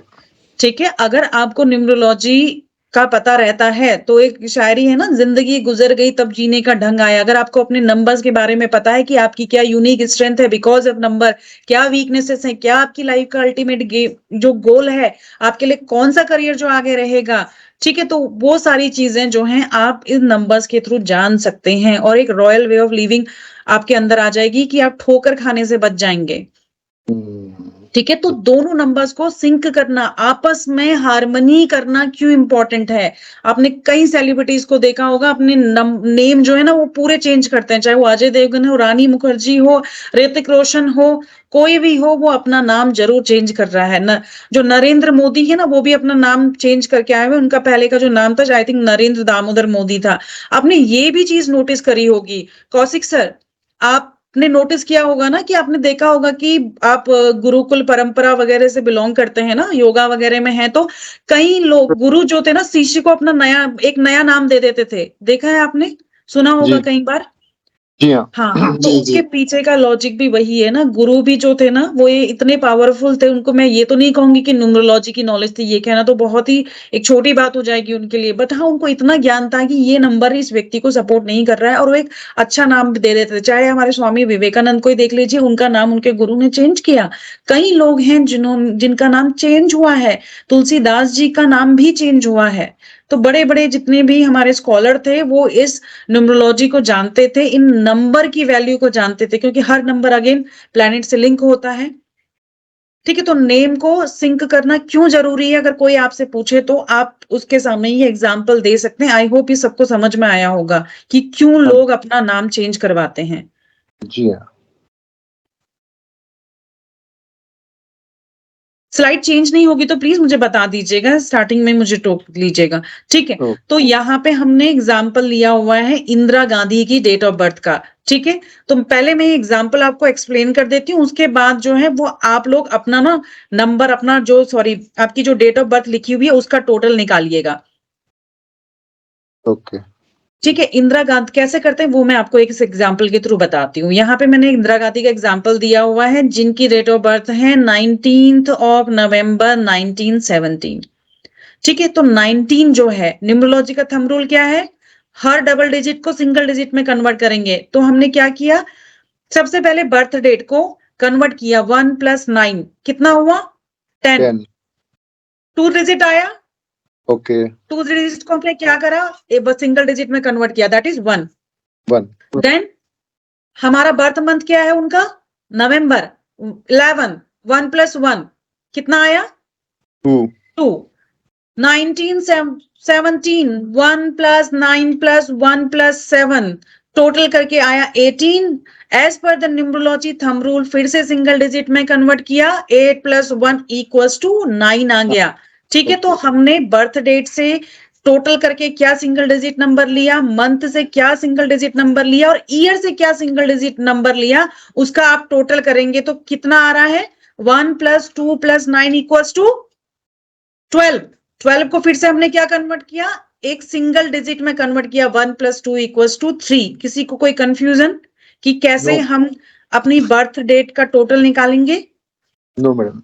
ठीक है, अगर आपको न्यूमरोलॉजी का पता रहता है तो एक शायरी है ना, जिंदगी गुजर गई तब जीने का ढंग आया। अगर आपको अपने नंबर्स के बारे में पता है कि आपकी क्या यूनिक स्ट्रेंथ है बिकॉज ऑफ नंबर, क्या वीकनेसेस है, क्या आपकी लाइफ का अल्टीमेट जो गोल है, आपके लिए कौन सा करियर जो आगे रहेगा, ठीक है, तो वो सारी चीजें जो हैं आप इन नंबर्स के थ्रू जान सकते हैं और एक रॉयल वे ऑफ लिविंग आपके अंदर आ जाएगी कि आप ठोकर खाने से बच जाएंगे। ठीक है, तो दोनों नंबर्स को सिंक करना, आपस में हार्मनी करना क्यों इंपॉर्टेंट है? आपने कई सेलिब्रिटीज को देखा होगा अपने नेम जो है ना वो पूरे चेंज करते हैं, चाहे वो अजय देवगन हो, रानी मुखर्जी हो, ऋतिक रोशन हो, कोई भी हो, वो अपना नाम जरूर चेंज कर रहा है ना। जो नरेंद्र मोदी है ना वो भी अपना नाम चेंज करके आए हुए, उनका पहले का जो नाम था आई थिंक नरेंद्र दामोदर मोदी था। आपने ये भी चीज नोटिस करी होगी कौशिक सर, आपने नोटिस किया होगा ना कि आपने देखा होगा कि आप गुरुकुल परंपरा वगैरह से बिलोंग करते हैं ना, योगा वगैरह में है, तो कई लोग गुरु जो थे ना शिष्य को अपना एक नया नाम दे देते थे, देखा है आपने, सुना होगा जी कई बार। जी हाँ हाँ, तो जी, उसके जी। पीछे का लॉजिक भी वही है ना। गुरु भी जो थे ना वो ये इतने पावरफुल थे, उनको मैं ये तो नहीं कहूंगी कि न्यूमरोलॉजी की नॉलेज थी, ये कहना तो बहुत ही एक छोटी बात हो जाएगी उनके लिए, बट हाँ उनको इतना ज्ञान था कि ये नंबर इस व्यक्ति को सपोर्ट नहीं कर रहा है और वो एक अच्छा नाम भी दे देते थे। चाहे हमारे स्वामी विवेकानंद को ही देख लीजिए, उनका नाम उनके गुरु ने चेंज किया। कई लोग हैं जिनका नाम चेंज हुआ है, तुलसीदास जी का नाम भी चेंज हुआ है। तो बड़े बड़े जितने भी हमारे स्कॉलर थे वो इस न्यूमरोलॉजी को जानते थे, इन नंबर की वैल्यू को जानते थे, क्योंकि हर नंबर अगेन प्लैनेट से लिंक होता है। ठीक है, तो नेम को सिंक करना क्यों जरूरी है, अगर कोई आपसे पूछे तो आप उसके सामने ही एग्जाम्पल दे सकते हैं। आई होप ये सबको समझ में आया होगा कि क्यों लोग अपना नाम चेंज करवाते हैं। जी हाँ स्लाइड चेंज नहीं होगी तो प्लीज मुझे बता दीजिएगा, स्टार्टिंग में मुझे टोक लीजिएगा। ठीक है, तो यहाँ पे हमने एग्जाम्पल लिया हुआ है इंदिरा गांधी की डेट ऑफ बर्थ का। ठीक है, तो पहले मैं एग्जाम्पल आपको एक्सप्लेन कर देती हूँ, उसके बाद जो है वो आप लोग अपना ना नंबर, अपना जो आपकी जो डेट ऑफ बर्थ लिखी हुई है उसका टोटल निकालिएगा। ओके ठीक है, इंदिरा गांधी कैसे करते हैं वो मैं आपको एक एग्जाम्पल के थ्रू बताती हूँ। यहाँ पे मैंने इंदिरा गांधी का एग्जाम्पल दिया हुआ है जिनकी डेट ऑफ बर्थ है 19th of November 1917। ठीक है, तो 19 जो है न्यूमरोलॉजी का थंब रूल क्या है, हर डबल डिजिट को सिंगल डिजिट में कन्वर्ट करेंगे। तो हमने क्या किया, सबसे पहले बर्थ डेट को कन्वर्ट किया, 1 + 9 कितना हुआ, 10। 10 2 डिजिट आया, ओके 2 डिजिट को हमने क्या करा, बस सिंगल डिजिट में कन्वर्ट किया, दैट इज 1। 1 देन हमारा बर्थ मंथ क्या है उनका, नवंबर, 11, 1 + 1 कितना आया, 2 2। 1917, 1 + 9 + 1 + 7 टोटल करके आया 18। As per the numerology thumb rule फिर से सिंगल डिजिट में कन्वर्ट किया, 8 + 1 = 9 आ गया। ठीक है, तो हमने बर्थ डेट से टोटल करके क्या सिंगल डिजिट नंबर लिया, मंथ से क्या सिंगल डिजिट नंबर लिया और ईयर से क्या सिंगल डिजिट नंबर लिया, उसका आप टोटल करेंगे तो कितना आ रहा है, 1 + 2 + 9 = 12। 12 को फिर से हमने क्या कन्वर्ट किया, एक सिंगल डिजिट में कन्वर्ट किया, 1 + 2 = 3। किसी को कोई कंफ्यूजन कि कैसे No. हम अपनी बर्थ डेट का टोटल निकालेंगे? नो मैडम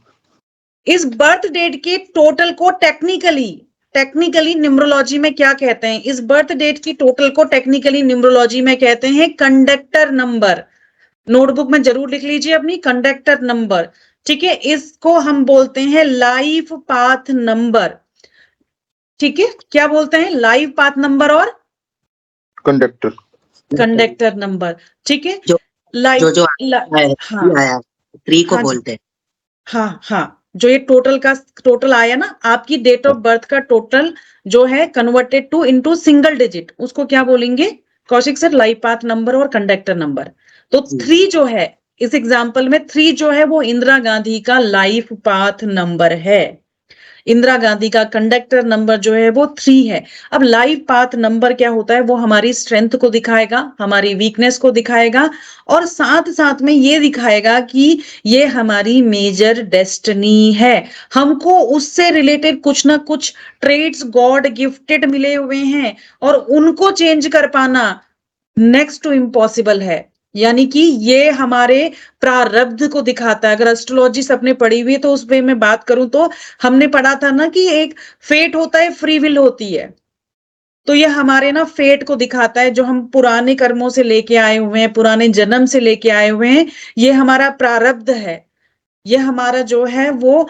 इस बर्थ डेट के टोटल को टेक्निकली न्यूमरोलॉजी में क्या कहते हैं, इस बर्थ डेट की टोटल को टेक्निकली न्यूमरोलॉजी में कहते हैं कंडक्टर नंबर। नोटबुक में जरूर लिख लीजिए अपनी, कंडक्टर नंबर। ठीक है, इसको हम बोलते हैं लाइफ पाथ नंबर। ठीक है, क्या बोलते हैं? लाइफ पाथ नंबर और कंडक्टर। Conductor number. ठीक है, जो लाइफ जो हाँ आया 3 को हाँ जी, बोलते हैं। हाँ, जो ये टोटल आया ना, आपकी डेट ऑफ बर्थ का टोटल जो है converted to into single digit, उसको क्या बोलेंगे Kaushik sir? Life path number और कंडक्टर नंबर। तो जी। 3 जो है इस एग्जाम्पल में, 3 जो है वो इंदिरा गांधी का लाइफ पाथ नंबर है। इंदिरा गांधी का कंडक्टर नंबर जो है वो 3 है। अब लाइफ पाथ नंबर क्या होता है? वो हमारी स्ट्रेंथ को दिखाएगा, हमारी वीकनेस को दिखाएगा, और साथ साथ में ये दिखाएगा कि ये हमारी मेजर डेस्टिनी है। हमको उससे रिलेटेड कुछ ना कुछ ट्रेड्स गॉड गिफ्टेड मिले हुए हैं, और उनको चेंज कर पाना नेक्स्ट टू इम्पॉसिबल है। यानी कि ये हमारे प्रारब्ध को दिखाता है। अगर एस्ट्रोलॉजी सबने पढ़ी हुई है तो उस वे में बात करूं तो हमने पढ़ा था ना कि एक फेट होता है, फ्री विल होती है। तो ये हमारे ना फेट को दिखाता है, जो हम पुराने कर्मों से लेके आए हुए हैं, पुराने जन्म से लेके आए हुए हैं, ये हमारा प्रारब्ध है। ये हमारा जो है वो,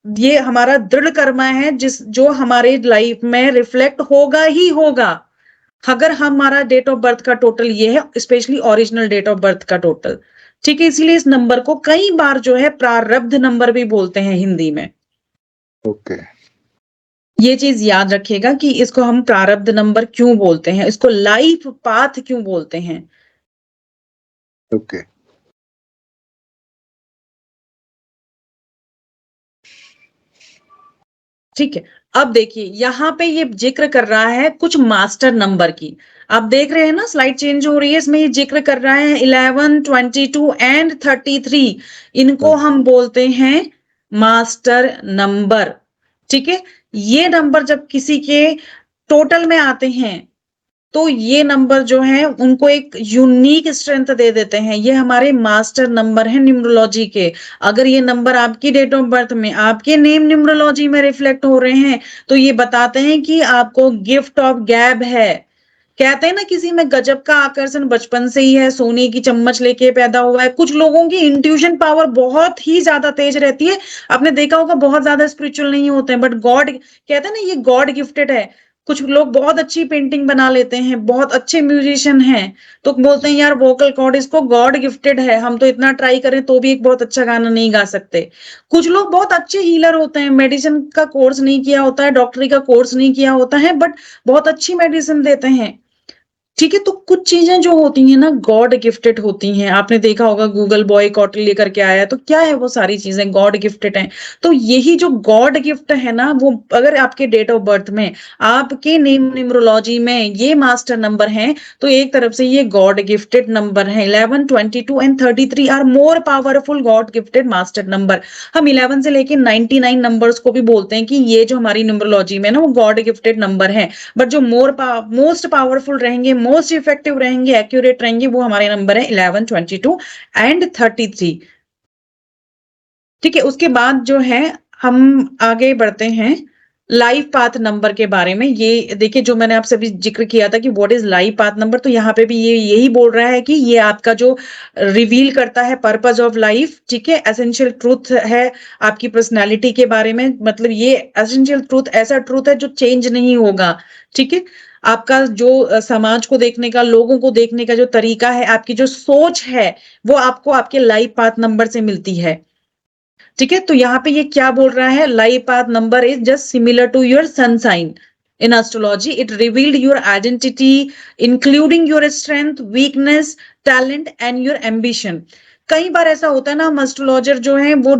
ये हमारा दृढ़ कर्म है, जो हमारे लाइफ में रिफ्लेक्ट होगा ही होगा। अगर हमारा डेट ऑफ बर्थ का टोटल ये है, specially original date of birth का टोटल। ठीक है, इसीलिए इस नंबर को कई बार जो है प्रारब्ध नंबर भी बोलते हैं हिंदी में। ओके। ये चीज याद रखिएगा कि इसको हम प्रारब्ध नंबर क्यों बोलते हैं, इसको लाइफ पाथ क्यों बोलते हैं। ओके। ठीक है, अब देखिए यहाँ पे ये जिक्र कर रहा है कुछ मास्टर नंबर की। आप देख रहे हैं ना, स्लाइड चेंज हो रही है, इसमें ये जिक्र कर रहा है 11, 22 एंड 33। इनको हम बोलते हैं मास्टर नंबर। ठीक है, ये नंबर जब किसी के टोटल में आते हैं तो ये नंबर जो है उनको एक यूनिक स्ट्रेंथ दे देते हैं। ये हमारे मास्टर नंबर है न्यूमरोलॉजी के। अगर ये नंबर आपकी डेट ऑफ बर्थ में, आपके नेम न्यूमरोलॉजी में रिफ्लेक्ट हो रहे हैं, तो ये बताते हैं कि आपको गिफ्ट ऑफ गैब है। कहते हैं ना, किसी में गजब का आकर्षण बचपन से ही है, सोने की चम्मच लेके पैदा हुआ है। कुछ लोगों की इंट्यूशन पावर बहुत ही ज्यादा तेज रहती है। आपने देखा होगा, बहुत ज्यादा स्पिरिचुअल नहीं होते हैं, बट गॉड कहते हैं ना, ये गॉड गिफ्टेड है। कुछ लोग बहुत अच्छी पेंटिंग बना लेते हैं, बहुत अच्छे म्यूजिशियन हैं, तो बोलते हैं यार वोकल कॉर्ड इसको गॉड गिफ्टेड है, हम तो इतना ट्राई करें तो भी एक बहुत अच्छा गाना नहीं गा सकते। कुछ लोग बहुत अच्छे हीलर होते हैं, मेडिसिन का कोर्स नहीं किया होता है, डॉक्टरी का कोर्स नहीं किया होता है, बट बहुत अच्छी मेडिसिन देते हैं। ठीक है, तो कुछ चीजें जो होती हैं ना गॉड गिफ्टेड होती हैं। आपने देखा होगा गूगल बॉय कॉटल लेकर के आया, तो क्या है वो सारी चीजें गॉड गिफ्टेड हैं। तो यही जो गॉड गिफ्ट है ना, वो अगर आपके डेट ऑफ बर्थ में, आपके नेम न्यूमरोलॉजी में ये मास्टर नंबर है, तो एक तरफ से ये गॉड गिफ्टेड नंबर है। 11, 22 and 33 are more powerful God gifted master number. हम 11 से लेके 99 नंबर्स को भी बोलते हैं कि ये जो हमारी न्यूमरोलॉजी में ना वो गॉड गिफ्टेड नंबर है। बट जो मोस्ट पावरफुल रहेंगे, मोस्ट इफेक्टिव रहेंगे, एक्यूरेट रहेंगे, वो हमारे नंबर है 11, 22 एंड 33। ठीक है, उसके बाद जो है हम आगे बढ़ते हैं लाइफ पाथ नंबर के बारे में। ये देखिए, जो मैंने आपसे अभी जिक्र किया था कि what is life path number, तो यहाँ पे भी ये यही बोल रहा है कि ये आपका जो रिवील करता है पर्पस ऑफ लाइफ। ठीक है, एसेंशियल ट्रूथ है आपकी पर्सनैलिटी के बारे में। मतलब ये एसेंशियल ट्रूथ ऐसा ट्रूथ है जो चेंज नहीं होगा। ठीक है, आपका जो समाज को देखने का, लोगों को देखने का जो तरीका है, आपकी जो सोच है, वो आपको आपके लाइफ पाथ नंबर से मिलती है। ठीक है, तो यहाँ पे ये क्या बोल रहा है, life path number is just similar to your sun sign in astrology. It revealed your identity including your strength, weakness, talent and your ambition. कई बार ऐसा होता है ना, हम एस्ट्रोलॉजर जो है वो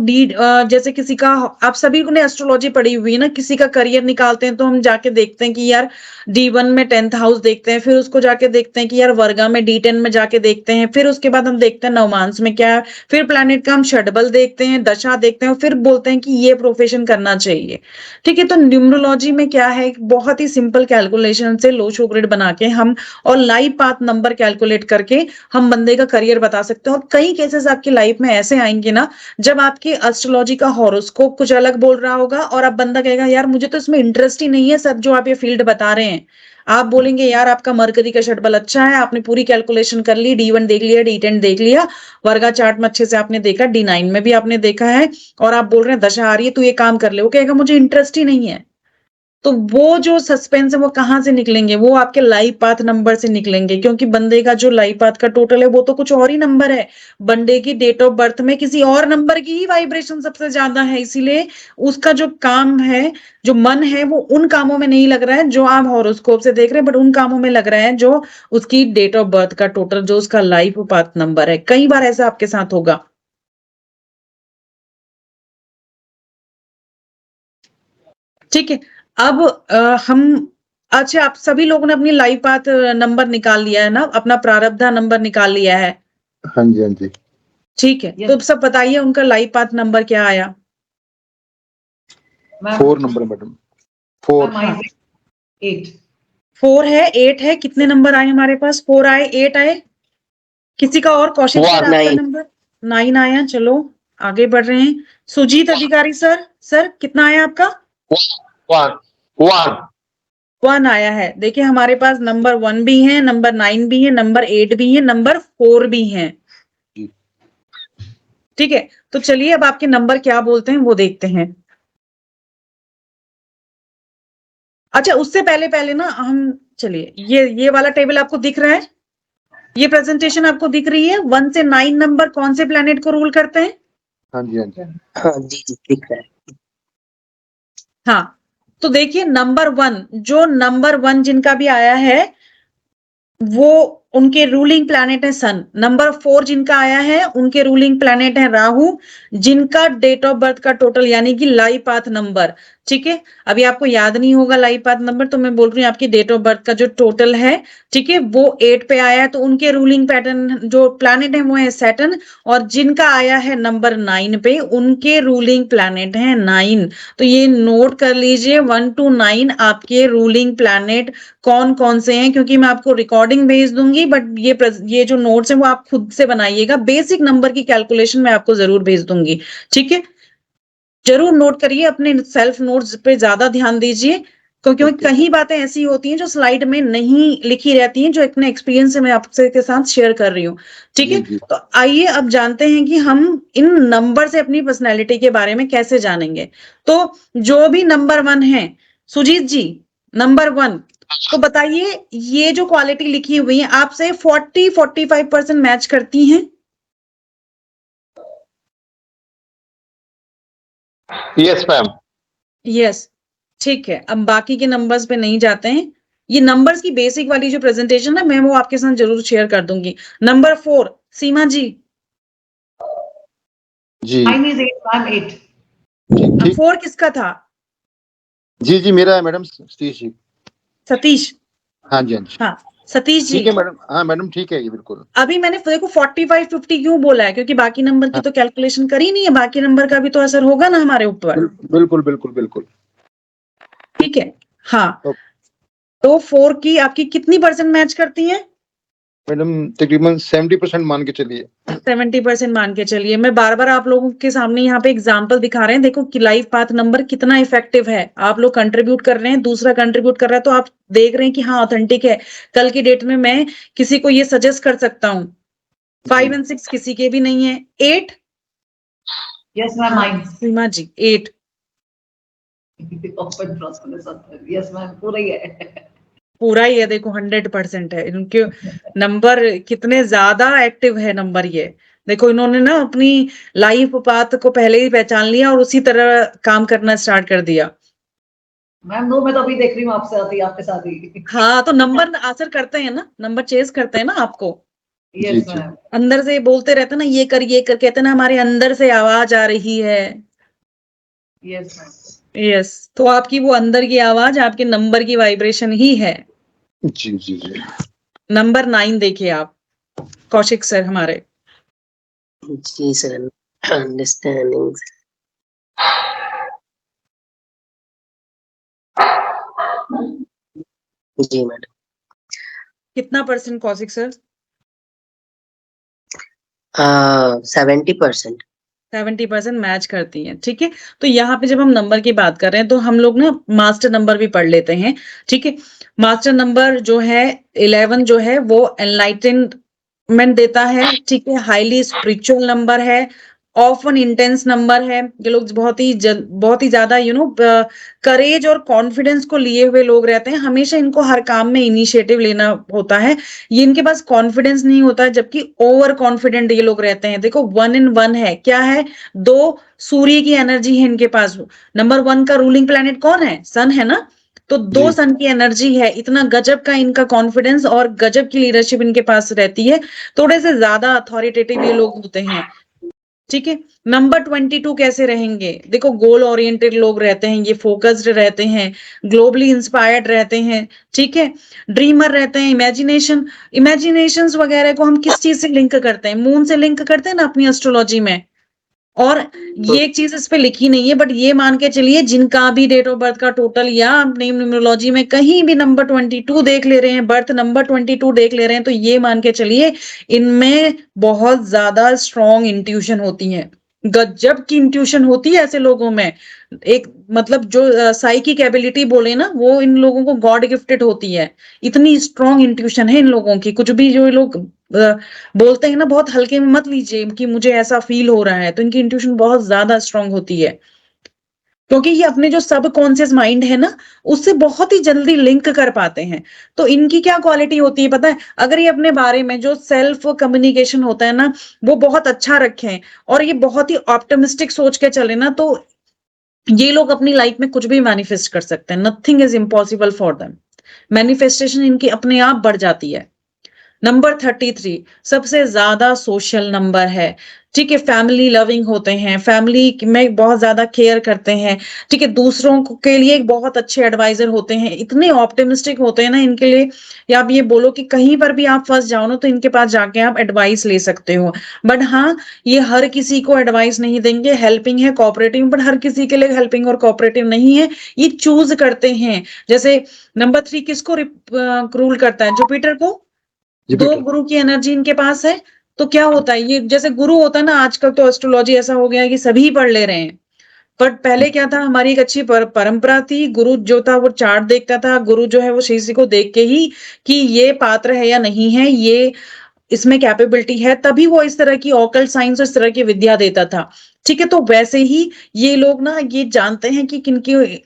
जैसे किसी का, आप सभी ने एस्ट्रोलॉजी पढ़ी हुई है ना, किसी का करियर निकालते हैं तो हम जाके देखते हैं कि यार D1 में 10th हाउस देखते हैं, फिर उसको जाके देखते हैं कि यार वर्गा में D10 में जाके देखते हैं, फिर उसके बाद हम देखते हैं नवमांस में क्या है, फिर प्लैनेट का हम षडबल देखते हैं, दशा देखते हैं, फिर बोलते हैं कि ये प्रोफेशन करना चाहिए। ठीक है, तो न्यूमरोलॉजी में क्या है, बहुत ही सिंपल कैलकुलेशन से लो शो ग्रिड बना के हम, और लाइफ पाथ नंबर कैलकुलेट करके हम बंदे का करियर बता सकते हैं। और कई केसेस आपकी लाइफ में ऐसे आएंगे ना, जब आपकी एस्ट्रोलॉजी का हॉरोस्कोप कुछ अलग बोल रहा होगा और अब बंदा कहेगा यार मुझे तो इसमें इंटरेस्ट ही नहीं है सर, जो आप ये फील्ड बता रहे हैं। आप बोलेंगे यार आपका मरकरी का शटबल अच्छा है, आपने पूरी कैलकुलेशन कर ली, D1 देख लिया, D10 देख लिया, वर्गा चार्ट में अच्छे से आपने देखा, D9 में भी आपने देखा है, और आप बोल रहे हैं दशा आ रही है, तू ये काम कर ले, वो कहेगा मुझे इंटरेस्ट ही नहीं है। तो वो जो सस्पेंस है वो कहाँ से निकलेंगे? वो आपके लाइफ पाथ नंबर से निकलेंगे, क्योंकि बंदे का जो लाइफ पाथ का टोटल है वो तो कुछ और ही नंबर है। बंदे की डेट ऑफ बर्थ में किसी और नंबर की ही वाइब्रेशन सबसे ज्यादा है, इसीलिए उसका जो काम है, जो मन है, वो उन कामों में नहीं लग रहा है जो आप हॉरोस्कोप से देख रहे हैं, बट उन कामों में लग रहा है जो उसकी डेट ऑफ बर्थ का टोटल, जो उसका लाइफ पाथ नंबर है। कई बार ऐसा आपके साथ होगा। ठीक है, अब हम, अच्छा आप सभी लोगों ने अपनी लाइफ पाथ नंबर निकाल लिया है ना, अपना प्रारब्धा नंबर निकाल लिया है? हाँ जी, हाँ जी। ठीक है, Yes. तो सब बताइए उनका लाइफ पाथ नंबर क्या आया? Ma'am 4 number madam, 4। mine is 8. 4 है, 8 है, कितने नंबर आए हमारे पास? 4 आए, 8 आए, किसी का और? कौशिक सर आपका 9. नंबर 9 आया, चलो आगे बढ़ रहे हैं। सुजीत अधिकारी सर, सर कितना आया आपका? 1 1 आया है। देखिए हमारे पास नंबर 1 भी है, नंबर 9 भी है, नंबर 8 भी है, नंबर 4 भी है। जी। ठीक है, तो चलिए अब आपके नंबर क्या बोलते हैं वो देखते हैं। अच्छा उससे पहले पहले ना हम, चलिए ये वाला टेबल आपको दिख रहा है, ये प्रेजेंटेशन आपको दिख रही है? 1 से 9 नंबर कौन से प्लेनेट को रूल करते हैं? हाँ जी, हाँ जी। हाँ जी जी दिख रहा है। हाँ, तो देखिए नंबर 1, जो नंबर 1 जिनका भी आया है वो उनके रूलिंग प्लैनेट है सन। नंबर 4 जिनका आया है उनके रूलिंग प्लैनेट है राहु, जिनका डेट ऑफ बर्थ का टोटल यानी कि लाइफ पाथ नंबर, ठीक है, अभी आपको याद नहीं होगा लाइफ पाथ नंबर, तो मैं बोल रही हूँ आपकी डेट ऑफ बर्थ का जो टोटल है, ठीक है, वो 8 पे आया है, तो उनके रूलिंग पैटर्न जो प्लैनेट है वो है सैटर्न, और जिनका आया है नंबर 9 पे उनके रूलिंग प्लैनेट है 9। तो ये नोट कर लीजिए 1 to 9 आपके रूलिंग प्लैनेट कौन कौन से हैं, क्योंकि मैं आपको रिकॉर्डिंग भेज दूंगी, बट ये जो नोट्स हैं वो आप खुद से बनाइएगा, बेसिक नंबर की कैलकुलेशन मैं आपको जरूर भेज दूंगी। ठीक है, जरूर नोट करिए, अपने सेल्फ नोट्स पे ज्यादा ध्यान दीजिए, क्योंकि Okay. कई बातें ऐसी होती हैं जो स्लाइड में नहीं लिखी रहती हैं, जो अपने एक्सपीरियंस से मैं आपसे के साथ शेयर कर रही हूँ। ठीक है, जी, जी। तो आइए अब जानते हैं कि हम इन नंबर से अपनी पर्सनैलिटी के बारे में कैसे जानेंगे। तो जो भी नंबर 1 है, सुजीत जी नंबर 1, तो बताइए ये जो क्वालिटी लिखी हुई है आपसे 40-45% मैच करती हैं? Yes ma'am. यस, ठीक है, अब बाकी के नंबर्स पे नहीं जाते हैं, ये नंबर्स की बेसिक वाली जो प्रेजेंटेशन है मैं वो आपके साथ जरूर शेयर कर दूंगी। नंबर 4 सीमा जी, जी, Mine is 8, ma'am 8. ठीक। 4 किसका था? जी, जी, मेरा है मैडम, सतीश जी। सतीश, हाँ जी, हाँ जी। हाँ सतीश जी, ठीक है मैडम, हाँ मैडम, ठीक है ये बिल्कुल। अभी मैंने देखो 45-50 क्यों बोला है, क्योंकि बाकी नंबर की हाँ, तो कैलकुलेशन करी नहीं है, बाकी नंबर का भी तो असर होगा ना हमारे ऊपर। बिल्कुल बिल्कुल बिल्कुल। ठीक है, हाँ, ओके। तो 4 की आपकी कितनी परसेंट मैच करती है? मैडम तकरीबन 70% मान के चलिए। 70% मान के चलिए। मैं बार बार आप लोगों के सामने यहाँ पे एग्जाम्पल दिखा रहे हैं, देखो कि लाइफ पाथ नंबर कितना इफेक्टिव है। आप लोग कंट्रीब्यूट कर रहे हैं, दूसरा कंट्रीब्यूट कर रहा है, तो आप देख रहे हैं कि हाँ ऑथेंटिक है। कल की डेट में मैं किसी को ये सजेस्ट कर सकता हूँ। 5 और 6 किसी के भी नहीं है। 8, Yes, ma'am, हाँ mine. सीमा जी 8, Open prosperous answer. Yes, ma'am, पूरा ही है. पूरा ही है, देखो 100% है। इनके नंबर कितने ज्यादा एक्टिव है नंबर ये, देखो इन्होंने ना अपनी लाइफ पाथ को पहले ही पहचान लिया और उसी तरह काम करना स्टार्ट कर दिया। मैम नो, मैं तो अभी देख रही हूँ आपसे आती आपके साथ ही. हाँ, तो नंबर असर करते हैं ना, नंबर चेस करते हैं ना आपको, Yes, जी, जी। ma'am. अंदर से बोलते रहते हैं ना, ये कर ये कर, कहते हैं ना हमारे अंदर से आवाज आ रही है। Yes, ma'am. यस, तो आपकी वो अंदर की आवाज आपके नंबर की वाइब्रेशन ही है। जी, जी, जी। नंबर 9 देखिए आप, कौशिक सर हमारे। जी सर, अंडरस्टैंडिंग। जी मैडम। कितना परसेंट कौशिक सर? 70%। 70% मैच करती हैं, ठीक है। तो यहाँ पे जब हम नंबर की बात कर रहे हैं तो हम लोग ना मास्टर नंबर भी पढ़ लेते हैं, ठीक है। मास्टर नंबर जो है 11 जो है वो एनलाइटनमेंट देता है, ठीक है। हाईली स्पिरिचुअल नंबर है, ऑफन इंटेंस नंबर है। ये लोग बहुत ही ज्यादा करेज और कॉन्फिडेंस को लिए हुए लोग रहते हैं। हमेशा इनको हर काम में इनिशिएटिव लेना होता है। ये इनके पास कॉन्फिडेंस नहीं होता है, जबकि ओवर कॉन्फिडेंट ये लोग रहते हैं। देखो 1 in 1 है, क्या है, 2 सूर्य की एनर्जी है इनके पास। नंबर 1 का रूलिंग प्लैनेट कौन है, सन है ना। तो 2 जी। सन की एनर्जी है, इतना गजब का इनका कॉन्फिडेंस और गजब की लीडरशिप इनके पास रहती है। थोड़े से ज्यादा अथॉरिटेटिव ये लोग होते हैं, ठीक है। नंबर 22 कैसे रहेंगे, देखो गोल ओरिएंटेड लोग रहते हैं, ये फोकस्ड रहते हैं, ग्लोबली इंस्पायर्ड रहते हैं, ठीक है। ड्रीमर रहते हैं, इमेजिनेशंस वगैरह को हम किस चीज से लिंक करते हैं, मून से लिंक करते हैं ना अपनी एस्ट्रोलॉजी में। और ये एक चीज इस पे लिखी नहीं है, बट ये मान के चलिए जिनका भी डेट ऑफ बर्थ का टोटल या अपनी न्यूमरोलॉजी में कहीं भी नंबर 22 देख ले रहे हैं, बर्थ नंबर 22 देख ले रहे हैं, तो ये मान के चलिए इनमें बहुत ज्यादा स्ट्रॉन्ग इंट्यूशन होती है, गजब की इंट्यूशन होती है ऐसे लोगों में। एक मतलब जो साइकिक एबिलिटी बोले ना, वो इन लोगों को गॉड गिफ्टेड होती है। इतनी स्ट्रॉन्ग इंट्यूशन है इन लोगों की। कुछ भी जो लोग बोलते हैं ना, बहुत हल्के में मत लीजिए कि मुझे ऐसा फील हो रहा है, तो इनकी इंट्यूशन बहुत ज्यादा स्ट्रांग होती है, क्योंकि ये अपने जो सब कॉन्शियस माइंड है ना, उससे बहुत ही जल्दी लिंक कर पाते हैं। तो इनकी क्या क्वालिटी होती है पता है, अगर ये अपने बारे में जो सेल्फ कम्युनिकेशन होता है ना, वो बहुत अच्छा रखें और ये बहुत ही ऑप्टिमिस्टिक सोच के चले ना, तो ये लोग अपनी लाइफ में कुछ भी मैनिफेस्ट कर सकते हैं। Nothing is impossible for them. Manifestation इनकी अपने आप बढ़ जाती है। नंबर 33 सबसे ज्यादा सोशल नंबर है, ठीक है। फैमिली लविंग होते हैं, फैमिली में बहुत ज्यादा केयर करते हैं, ठीक है। दूसरों के लिए एक बहुत अच्छे एडवाइजर होते हैं, इतने ऑप्टिमिस्टिक होते हैं ना इनके लिए। या आप ये बोलो कि कहीं पर भी आप फंस जाओ ना, तो इनके पास जाके आप एडवाइस ले सकते हो। बट हाँ, ये हर किसी को एडवाइस नहीं देंगे। हेल्पिंग है, कोऑपरेटिव, बट हर किसी के लिए हेल्पिंग और कोऑपरेटिव नहीं है। ये चूज करते हैं। जैसे नंबर 3 किसको रूल करता है, जुपिटर को। 2 जुपिटर। गुरु की एनर्जी इनके पास है। तो क्या होता है, ये जैसे गुरु होता है ना, आजकल तो एस्ट्रोलॉजी ऐसा हो गया है कि सभी पढ़ ले रहे हैं। बट पहले क्या था, हमारी एक अच्छी परंपरा थी। गुरु जो था वो चार्ट देखता था, गुरु जो है वो शिष्य को देख के ही कि ये पात्र है या नहीं है, ये इसमें कैपेबिलिटी है, तभी वो इस तरह की ऑकल्ट साइंस और इस तरह की विद्या देता था, ठीक है। तो वैसे ही ये लोग ना ये जानते हैं कि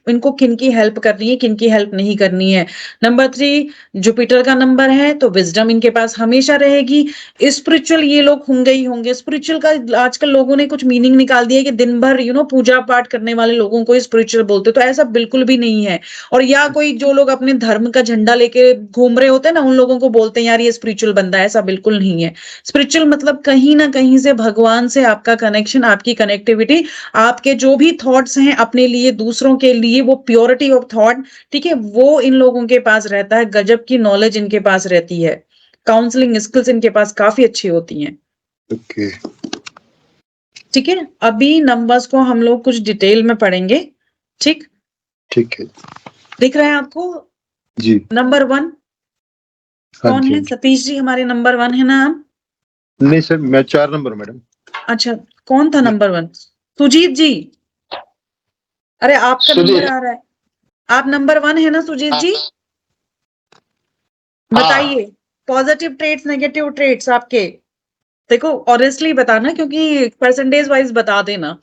इनको किनकी हेल्प करनी है, किनकी हेल्प नहीं करनी है। नंबर 3 जुपिटर का नंबर है, तो विजडम इनके पास हमेशा रहेगी। स्पिरिचुअल ये लोग होंगे ही होंगे। स्पिरिचुअल का आजकल लोगों ने कुछ मीनिंग निकाल दिया कि दिन भर पूजा पाठ करने वाले लोगों को स्पिरिचुअल बोलते, तो ऐसा बिल्कुल भी नहीं है। और या कोई जो लोग अपने धर्म का झंडा लेके घूम रहे होते हैं ना, उन लोगों को बोलते हैं यार ये स्पिरिचुअल बंदा है, ऐसा बिल्कुल नहीं है। स्पिरिचुअल मतलब कहीं ना कहीं से भगवान से आपका कनेक्शन, आपकी कनेक्टिविटी, आपके जो भी थॉट्स हैं अपने लिए, दूसरों के लिए, वो प्योरिटी ऑफ थॉट, ठीक है, वो इन लोगों के पास रहता है। गजब की नॉलेज इनके पास रहती है। काउंसलिंग स्किल्स इनके पास काफी अच्छी होती हैं। ओके। ठीक है, अभी नंबर्स को हम लोग कुछ डिटेल में पढ़ेंगे, ठीक। ठीक है दिख रहा है आपको जी। नंबर 1 हाँ कौन जी, है? हाँ जी। सतीश जी हमारे नंबर 1 है ना आप? नहीं सर, मैं 4 नंबर मैडम। अच्छा, कौन था नंबर 1? सुजीत जी। अरे आपका सुजीत। नंबर आ रहा है, आप नंबर 1 है ना सुजीत जी? हाँ। बताइए पॉजिटिव ट्रेट्स, नेगेटिव ट्रेट्स आपके। देखो ऑनेस्टली बताना, क्योंकि परसेंटेज वाइज बता देना।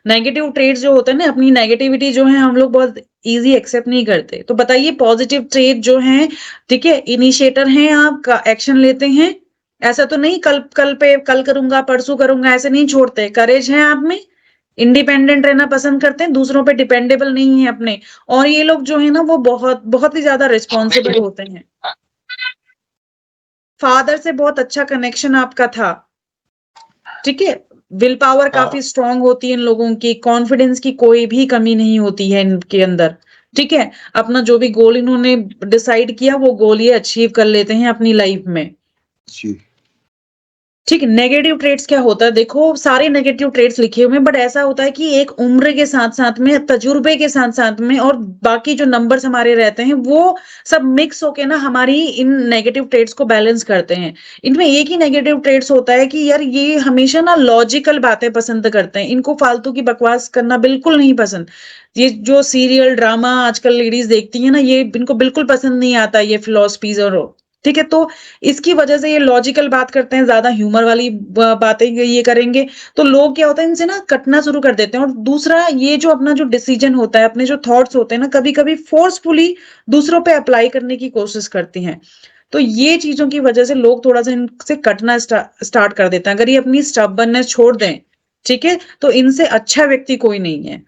नेगेटिव ट्रेट्स जो होते हैं ना, अपनी नेगेटिविटी जो है हम लोग बहुत इजी एक्सेप्ट नहीं करते। तो बताइए पॉजिटिव ट्रेट जो है, ठीक है। इनिशिएटर हैं आप, एक्शन लेते हैं, ऐसा तो नहीं कल करूंगा, परसों करूंगा, ऐसे नहीं छोड़ते। करेज है आप में, इंडिपेंडेंट रहना पसंद करते हैं, दूसरों पे डिपेंडेबल नहीं है अपने। और ये लोग जो है ना, वो बहुत बहुत ही ज्यादा रिस्पॉन्सिबल होते हैं। फादर से बहुत अच्छा कनेक्शन आपका था, ठीक है। विल पावर काफी स्ट्रांग होती है इन लोगों की, कॉन्फिडेंस की कोई भी कमी नहीं होती है इनके अंदर, ठीक है। अपना जो भी गोल इन्होंने डिसाइड किया, वो गोल ये अचीव कर लेते हैं अपनी लाइफ में। जी। ठीक है। नेगेटिव ट्रेड्स क्या होता है, देखो सारे नेगेटिव ट्रेड्स लिखे हुए हैं, बट ऐसा होता है कि एक उम्र के साथ साथ में, तजुर्बे के साथ साथ में, और बाकी जो नंबर्स हमारे रहते हैं वो सब मिक्स होके ना हमारी इन नेगेटिव ट्रेड्स को बैलेंस करते हैं। इनमें एक ही नेगेटिव ट्रेड्स होता है कि यार ये हमेशा ना लॉजिकल बातें पसंद करते हैं, इनको फालतू की बकवास करना बिल्कुल नहीं पसंद। ये जो सीरियल ड्रामा आजकल लेडीज देखती है ना, ये इनको बिल्कुल पसंद नहीं आता ये फिलोसफीज और ठीक है। तो इसकी वजह से ये लॉजिकल बात करते हैं, ज्यादा ह्यूमर वाली बातें ये करेंगे, तो लोग क्या होता है इनसे ना कटना शुरू कर देते हैं। और दूसरा, ये जो अपना जो डिसीजन होता है, अपने जो थॉट्स होते हैं ना, कभी कभी फोर्सफुली दूसरों पे अप्लाई करने की कोशिश करती हैं। तो ये चीजों की वजह से लोग थोड़ा सा इनसे कटना स्टार्ट कर देते हैं। अगर ये अपनी स्टबर्ननेस छोड़ दें, ठीक है, तो इनसे अच्छा व्यक्ति कोई नहीं है।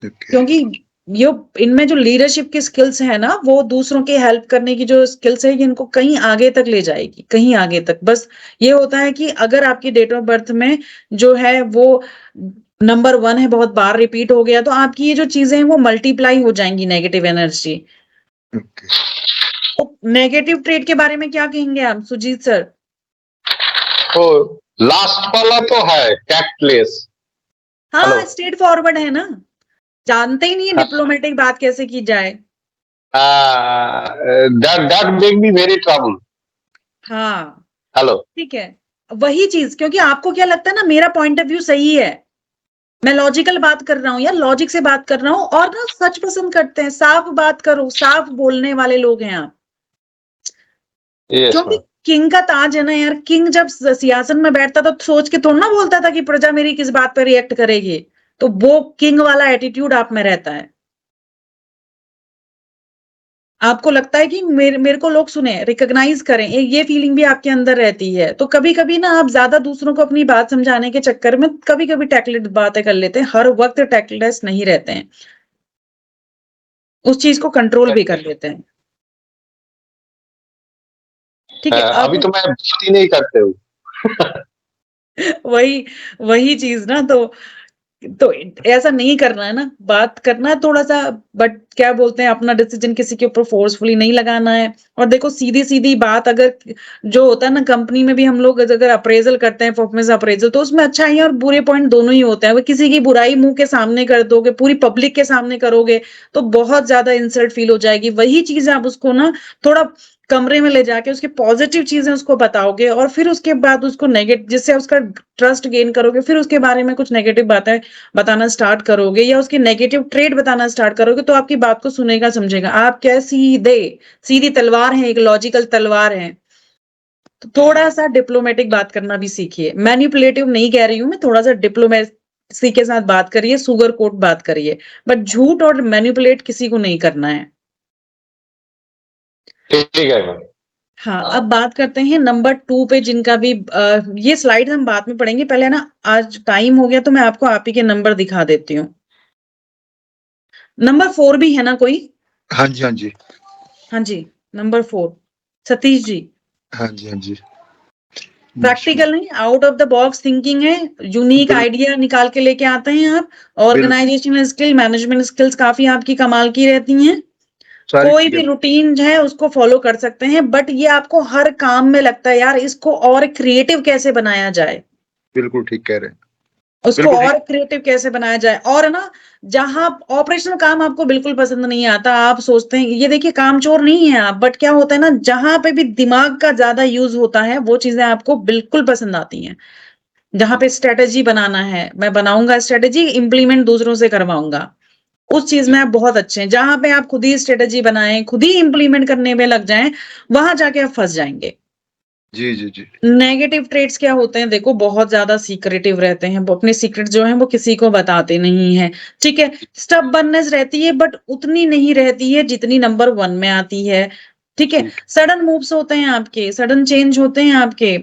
क्योंकि ये इनमें जो लीडरशिप की स्किल्स है ना, वो दूसरों की हेल्प करने की जो स्किल्स है, ये इनको कहीं आगे तक ले जाएगी, कहीं आगे तक। बस ये होता है कि अगर आपकी डेट ऑफ बर्थ में जो है वो नंबर 1 है, बहुत बार रिपीट हो गया, तो आपकी ये जो चीजें हैं वो मल्टीप्लाई हो जाएंगी, नेगेटिव एनर्जी। तो नेगेटिव ट्रेड के बारे में क्या कहेंगे आप, सुजीत सर? तो लास्ट वाला तो है टैक्टलेस। हाँ, स्ट्रेट फॉरवर्ड है ना, जानते ही नहीं है डिप्लोमेटिक बात कैसे की जाए। that make me very trouble. हाँ, हेलो। ठीक है, वही चीज, क्योंकि आपको क्या लगता है ना, मेरा पॉइंट ऑफ व्यू सही है, मैं लॉजिकल बात कर रहा हूँ, यार लॉजिक से बात कर रहा हूँ, और ना सच पसंद करते हैं, साफ बात करो, साफ बोलने वाले लोग हैं आप। क्योंकि किंग का ताज है ना यार, किंग जब सिंहासन में बैठता तो सोच के थोड़ा ना बोलता था कि प्रजा मेरी किस बात पर रिएक्ट करेगी। तो वो किंग वाला एटीट्यूड आप में रहता है। आपको लगता है कि मेरे को लोग सुने, रिकॉग्नाइज करें, ये फीलिंग भी आपके अंदर रहती है। तो कभी कभी ना आप ज्यादा दूसरों को अपनी बात समझाने के चक्कर में कभी कभी टैकलेस बातें कर लेते हैं, हर वक्त टैकलेस नहीं रहते हैं, उस चीज को कंट्रोल भी कर लेते हैं। ठीक है, अभी तो मैं बात ही नहीं करते हूँ। वही चीज ना, तो ऐसा नहीं करना है ना, बात करना है थोड़ा सा, बट क्या बोलते हैं, अपना डिसीजन किसी के ऊपर फोर्सफुली नहीं लगाना है। और देखो सीधी सीधी बात, अगर जो होता है ना, कंपनी में भी हम लोग अगर अप्रेजल करते हैं, परफॉर्मेंस अप्रेजल, तो उसमें अच्छाई और बुरे पॉइंट दोनों ही होते हैं। वो किसी की बुराई मुंह के सामने कर दोगे, पूरी पब्लिक के सामने करोगे, तो बहुत ज्यादा इंसल्ट फील हो जाएगी। वही चीज आप उसको ना थोड़ा कमरे में ले जाके उसके पॉजिटिव चीजें उसको बताओगे, और फिर उसके बाद उसको नेगेटिव, जिससे उसका ट्रस्ट गेन करोगे, फिर उसके बारे में कुछ नेगेटिव बातें बताना स्टार्ट करोगे, या उसके नेगेटिव ट्रेड बताना स्टार्ट करोगे, तो आपकी बात को सुनेगा, समझेगा। आप क्या सीधी तलवार है, एक लॉजिकल तलवार है। तो थोड़ा सा डिप्लोमेटिक बात करना भी सीखिए। मैनिपुलेटिव नहीं कह रही हूं मैं, थोड़ा सा डिप्लोमेसी के साथ बात करिए, सुगर कोट बात करिए, बट झूठ और मैनिपुलेट किसी को नहीं करना है। ठीक है। हाँ, अब बात करते हैं नंबर 2 पे, जिनका भी ये स्लाइड हम बाद में पढ़ेंगे, पहले ना आज टाइम हो गया तो मैं आपको आप ही के नंबर दिखा देती हूँ। नंबर 4 भी है ना कोई? हाँ जी, हाँ जी, हाँ जी, नंबर 4 सतीश जी। हाँ जी, हाँ जी। प्रैक्टिकल नहीं, out of the box thinking है, यूनिक आइडिया निकाल के लेके आते हैं आप। ऑर्गेनाइजेशनल स्किल, मैनेजमेंट स्किल्स काफी आपकी कमाल की रहती हैं। कोई भी रूटीन है उसको फॉलो कर सकते हैं, बट ये आपको हर काम में लगता है यार इसको और क्रिएटिव कैसे बनाया जाए। बिल्कुल ठीक कह रहे हैं। उसको और क्रिएटिव कैसे बनाया जाए। और ना, जहां ऑपरेशनल काम आपको बिल्कुल पसंद नहीं आता, आप सोचते हैं, ये देखिए काम चोर नहीं है आप, बट क्या होता है ना, जहां पे भी दिमाग का ज्यादा यूज होता है वो चीजें आपको बिल्कुल पसंद आती हैं। जहां पे स्ट्रेटेजी बनाना है, मैं बनाऊंगा स्ट्रेटेजी, इंप्लीमेंट दूसरों से करवाऊंगा, उस चीज में आप बहुत अच्छे हैं। जहां पे आप खुद ही स्ट्रेटेजी बनाएं, खुद ही इंप्लीमेंट करने में लग जाएं, वहां जाके आप फंस जाएंगे। जी जी जी। नेगेटिव ट्रेड्स क्या होते हैं, देखो बहुत ज्यादा सीक्रेटिव रहते हैं, वो अपने सीक्रेट जो है वो किसी को बताते नहीं है। ठीक है, स्टबर्ननेस रहती है, बट उतनी नहीं रहती है जितनी नंबर 1 में आती है। ठीक है, सडन मूव्स होते हैं आपके, सडन चेंज होते हैं आपके।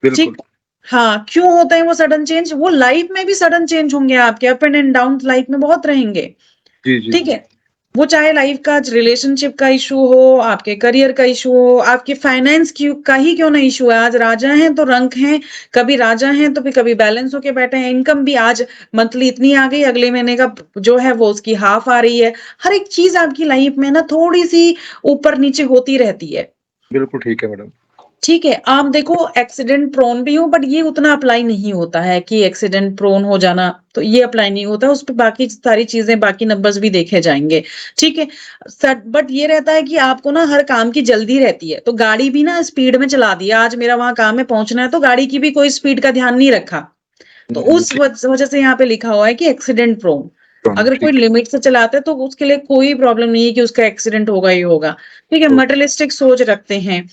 ठीक, हाँ, क्यों होते हैं वो सडन चेंज? वो लाइफ में भी सडन चेंज होंगे आपके, अप एंड डाउन लाइफ में बहुत रहेंगे। ठीक है, वो चाहे लाइफ का रिलेशनशिप का इशू हो, आपके करियर का इशू हो, आपके फाइनेंस का ही क्यों ना इशू है। आज राजा हैं तो रंक हैं, कभी राजा हैं तो फिर कभी बैलेंस होके बैठे हैं। इनकम भी आज मंथली इतनी आ गई, अगले महीने का जो है वो उसकी हाफ आ रही है। हर एक चीज आपकी लाइफ में ना थोड़ी सी ऊपर नीचे होती रहती है। बिल्कुल ठीक है मैडम। ठीक है, आप देखो एक्सीडेंट प्रोन भी हो, बट ये उतना अप्लाई नहीं होता है कि एक्सीडेंट प्रोन हो जाना, तो ये अप्लाई नहीं होता, उस पर बाकी सारी चीजें, बाकी नंबर्स भी देखे जाएंगे। ठीक है सर, बट ये रहता है कि आपको ना हर काम की जल्दी रहती है, तो गाड़ी भी ना स्पीड में चला दिया, आज मेरा वहां काम है पहुंचना है, तो गाड़ी की भी कोई स्पीड का ध्यान नहीं रखा, तो उस वजह से यहाँ पे लिखा हुआ है कि एक्सीडेंट प्रोन। अगर कोई लिमिट से चलाता है तो उसके लिए कोई प्रॉब्लम नहीं है कि उसका एक्सीडेंट होगा ही होगा। ठीक है, मटेरियलिस्टिक सोच रखते हैं,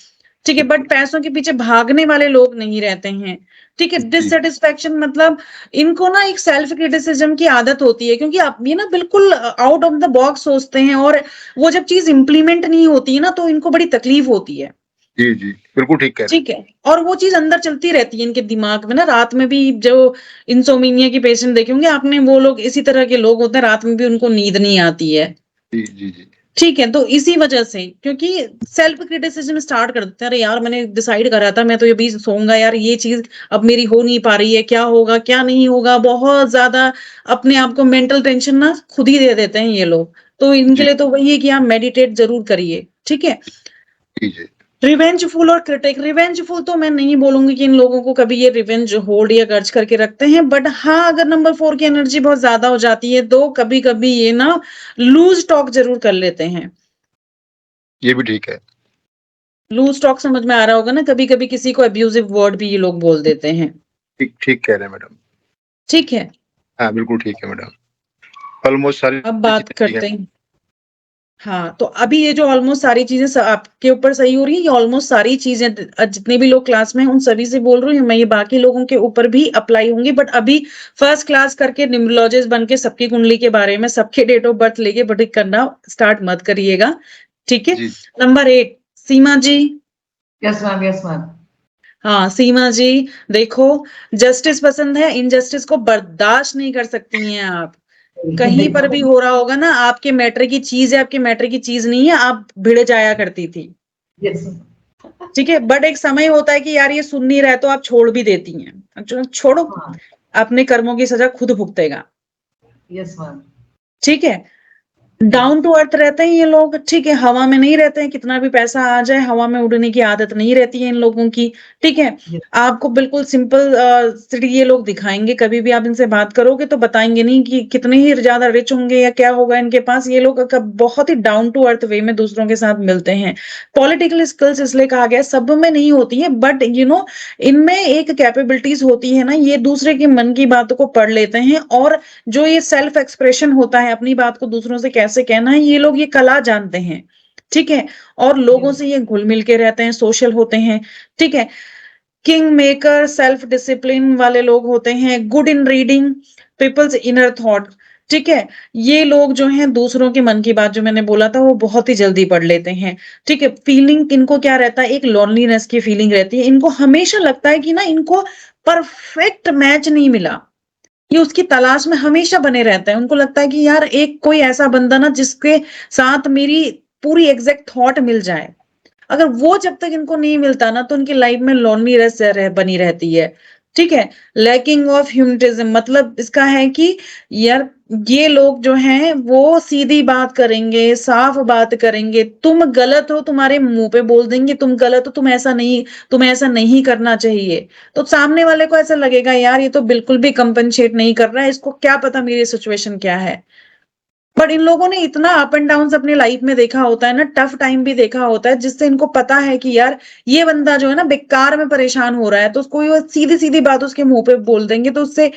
ठीक है, बट पैसों के पीछे भागने वाले लोग नहीं रहते हैं। ठीक है, डिससेटिस्फेक्शन मतलब इनको ना एक सेल्फ क्रिटिसिज्म की आदत होती है, क्योंकि आप ये ना बिल्कुल आउट ऑफ द बॉक्स सोचते हैं, और वो जब चीज इंप्लीमेंट नहीं होती है ना तो इनको बड़ी तकलीफ होती है। जी जी बिल्कुल ठीक कह रहे हैं। ठीक है, और वो चीज अंदर चलती रहती है इनके दिमाग में ना, रात में भी जो इंसोमिनिया की पेशेंट देखे होंगे आपने, वो लोग इसी तरह के लोग होते हैं, रात में भी उनको नींद नहीं आती है। जी जी जी ठीक है, तो इसी वजह से, क्योंकि सेल्फ क्रिटिसिज्म स्टार्ट कर देते हैं, अरे यार मैंने डिसाइड करा था मैं तो ये भी सोऊंगा यार, ये चीज अब मेरी हो नहीं पा रही है, क्या होगा क्या नहीं होगा, बहुत ज्यादा अपने आप को मेंटल टेंशन ना खुद ही दे देते हैं ये लोग। तो इनके लिए तो वही है कि आप मेडिटेट जरूर करिए। ठीक है, जी जी रिवेंजफुल और क्रिटिक, रिवेंजफुल तो मैं नहीं बोलूंगी कि इन लोगों को कभी ये रिवेंज होल्ड या गर्ज करके रखते हैं, बट हाँ अगर नंबर 4 की एनर्जी बहुत ज्यादा हो जाती है तो कभी कभी ये ना लूज टॉक जरूर कर लेते हैं। ये भी ठीक है। लूज टॉक समझ में आ रहा होगा ना, कभी कभी किसी को अब्यूजिव वर्ड भी ये लोग बोल देते हैं। ठीक ठीक कह रहे हैं मैडम। ठीक है, हाँ बिल्कुल ठीक है मैडम, ऑलमोस्ट सारी अब बात चीजें ठीक करते है। हैं। हाँ, तो अभी ये जो ऑलमोस्ट सारी चीजें आपके ऊपर सही हो रही है, ये ऑलमोस्ट सारी चीजें जितने भी लोग क्लास में हैं उन सभी से बोल रही हूँ मैं, ये बाकी लोगों के ऊपर भी अप्लाई होंगी, बट अभी फर्स्ट क्लास करके न्यूमरोलॉजिस्ट बन के सबकी कुंडली के बारे में, सबके डेट ऑफ बर्थ लेके प्रेडिक्ट करना स्टार्ट मत करिएगा। ठीक है, जी नंबर 8 सीमा जी। Yes, ma'am. Yes, ma'am. हाँ सीमा जी, देखो जस्टिस पसंद है, इनजस्टिस को बर्दाश्त नहीं कर सकती हैं आप। कहीं पर भी हो रहा होगा ना, आपके मैटर की चीज है, आपके मैटर की चीज नहीं है, आप भिड़ जाया करती थी। Yes. ठीक है, बट एक समय होता है कि यार ये सुन नहीं रहा है तो आप छोड़ भी देती हैं, छोड़ो, हाँ. अपने कर्मों की सजा खुद भुगतेगा। Yes, ma'am. ठीक है, डाउन टू अर्थ रहते हैं ये लोग। ठीक है, हवा में नहीं रहते हैं, कितना भी पैसा आ जाए हवा में उड़ने की आदत नहीं रहती है इन लोगों की। ठीक है, Yes. आपको बिल्कुल सिंपल सिटी ये लोग दिखाएंगे, कभी भी आप इनसे बात करोगे तो बताएंगे नहीं कि कितने ही ज्यादा रिच होंगे या क्या होगा इनके पास। ये लोग बहुत ही डाउन टू अर्थ वे में दूसरों के साथ मिलते हैं। पॉलिटिकल स्किल्स इसलिए कहा गया, सब में नहीं होती है, बट इनमें एक कैपेबिलिटीज होती है ना, ये दूसरे के मन की बातों को पढ़ लेते हैं, और जो ये सेल्फ एक्सप्रेशन होता है, अपनी बात को दूसरों से कैसे कहना है, ये लोग ये कला जानते हैं। ठीक है, और लोगों से ये घुल मिल के रहते हैं, सोशल होते हैं। ठीक है, किंग मेकर, सेल्फ डिसिप्लिन वाले लोग होते हैं, good in reading peoples inner thought. ठीक है, ये लोग जो हैं दूसरों के मन की बात, जो मैंने बोला था, वो बहुत ही जल्दी पढ़ लेते हैं। ठीक है, फीलिंग इनको क्या रहता है, एक लोनलीनेस की फीलिंग रहती है इनको, हमेशा लगता है कि ना इनको परफेक्ट मैच नहीं मिला, ये उसकी तलाश में हमेशा बने रहते हैं। उनको लगता है कि यार एक कोई ऐसा बंदा ना जिसके साथ मेरी पूरी एग्जैक्ट थॉट मिल जाए, अगर वो जब तक इनको नहीं मिलता ना तो उनकी लाइफ में लोनलीनेस बनी रहती है। ठीक है, लैकिंग ऑफ ह्यूमनिज्म मतलब इसका है कि यार ये लोग जो हैं वो सीधी बात करेंगे, साफ बात करेंगे, तुम गलत हो तुम्हारे मुंह पे बोल देंगे तुम गलत हो, तुम्हें ऐसा नहीं करना चाहिए, तो सामने वाले को ऐसा लगेगा यार ये तो बिल्कुल भी कंपनसेट नहीं कर रहा है, इसको क्या पता मेरी सिचुएशन क्या है। बट इन लोगों ने इतना अप एंड डाउन अपनी लाइफ में देखा होता है ना, टफ टाइम भी देखा होता है, जिससे इनको पता है कि यार ये बंदा जो है ना बेकार में परेशान हो रहा है, तो उसको सीधी सीधी बात उसके मुंह पे बोल देंगे, तो उससे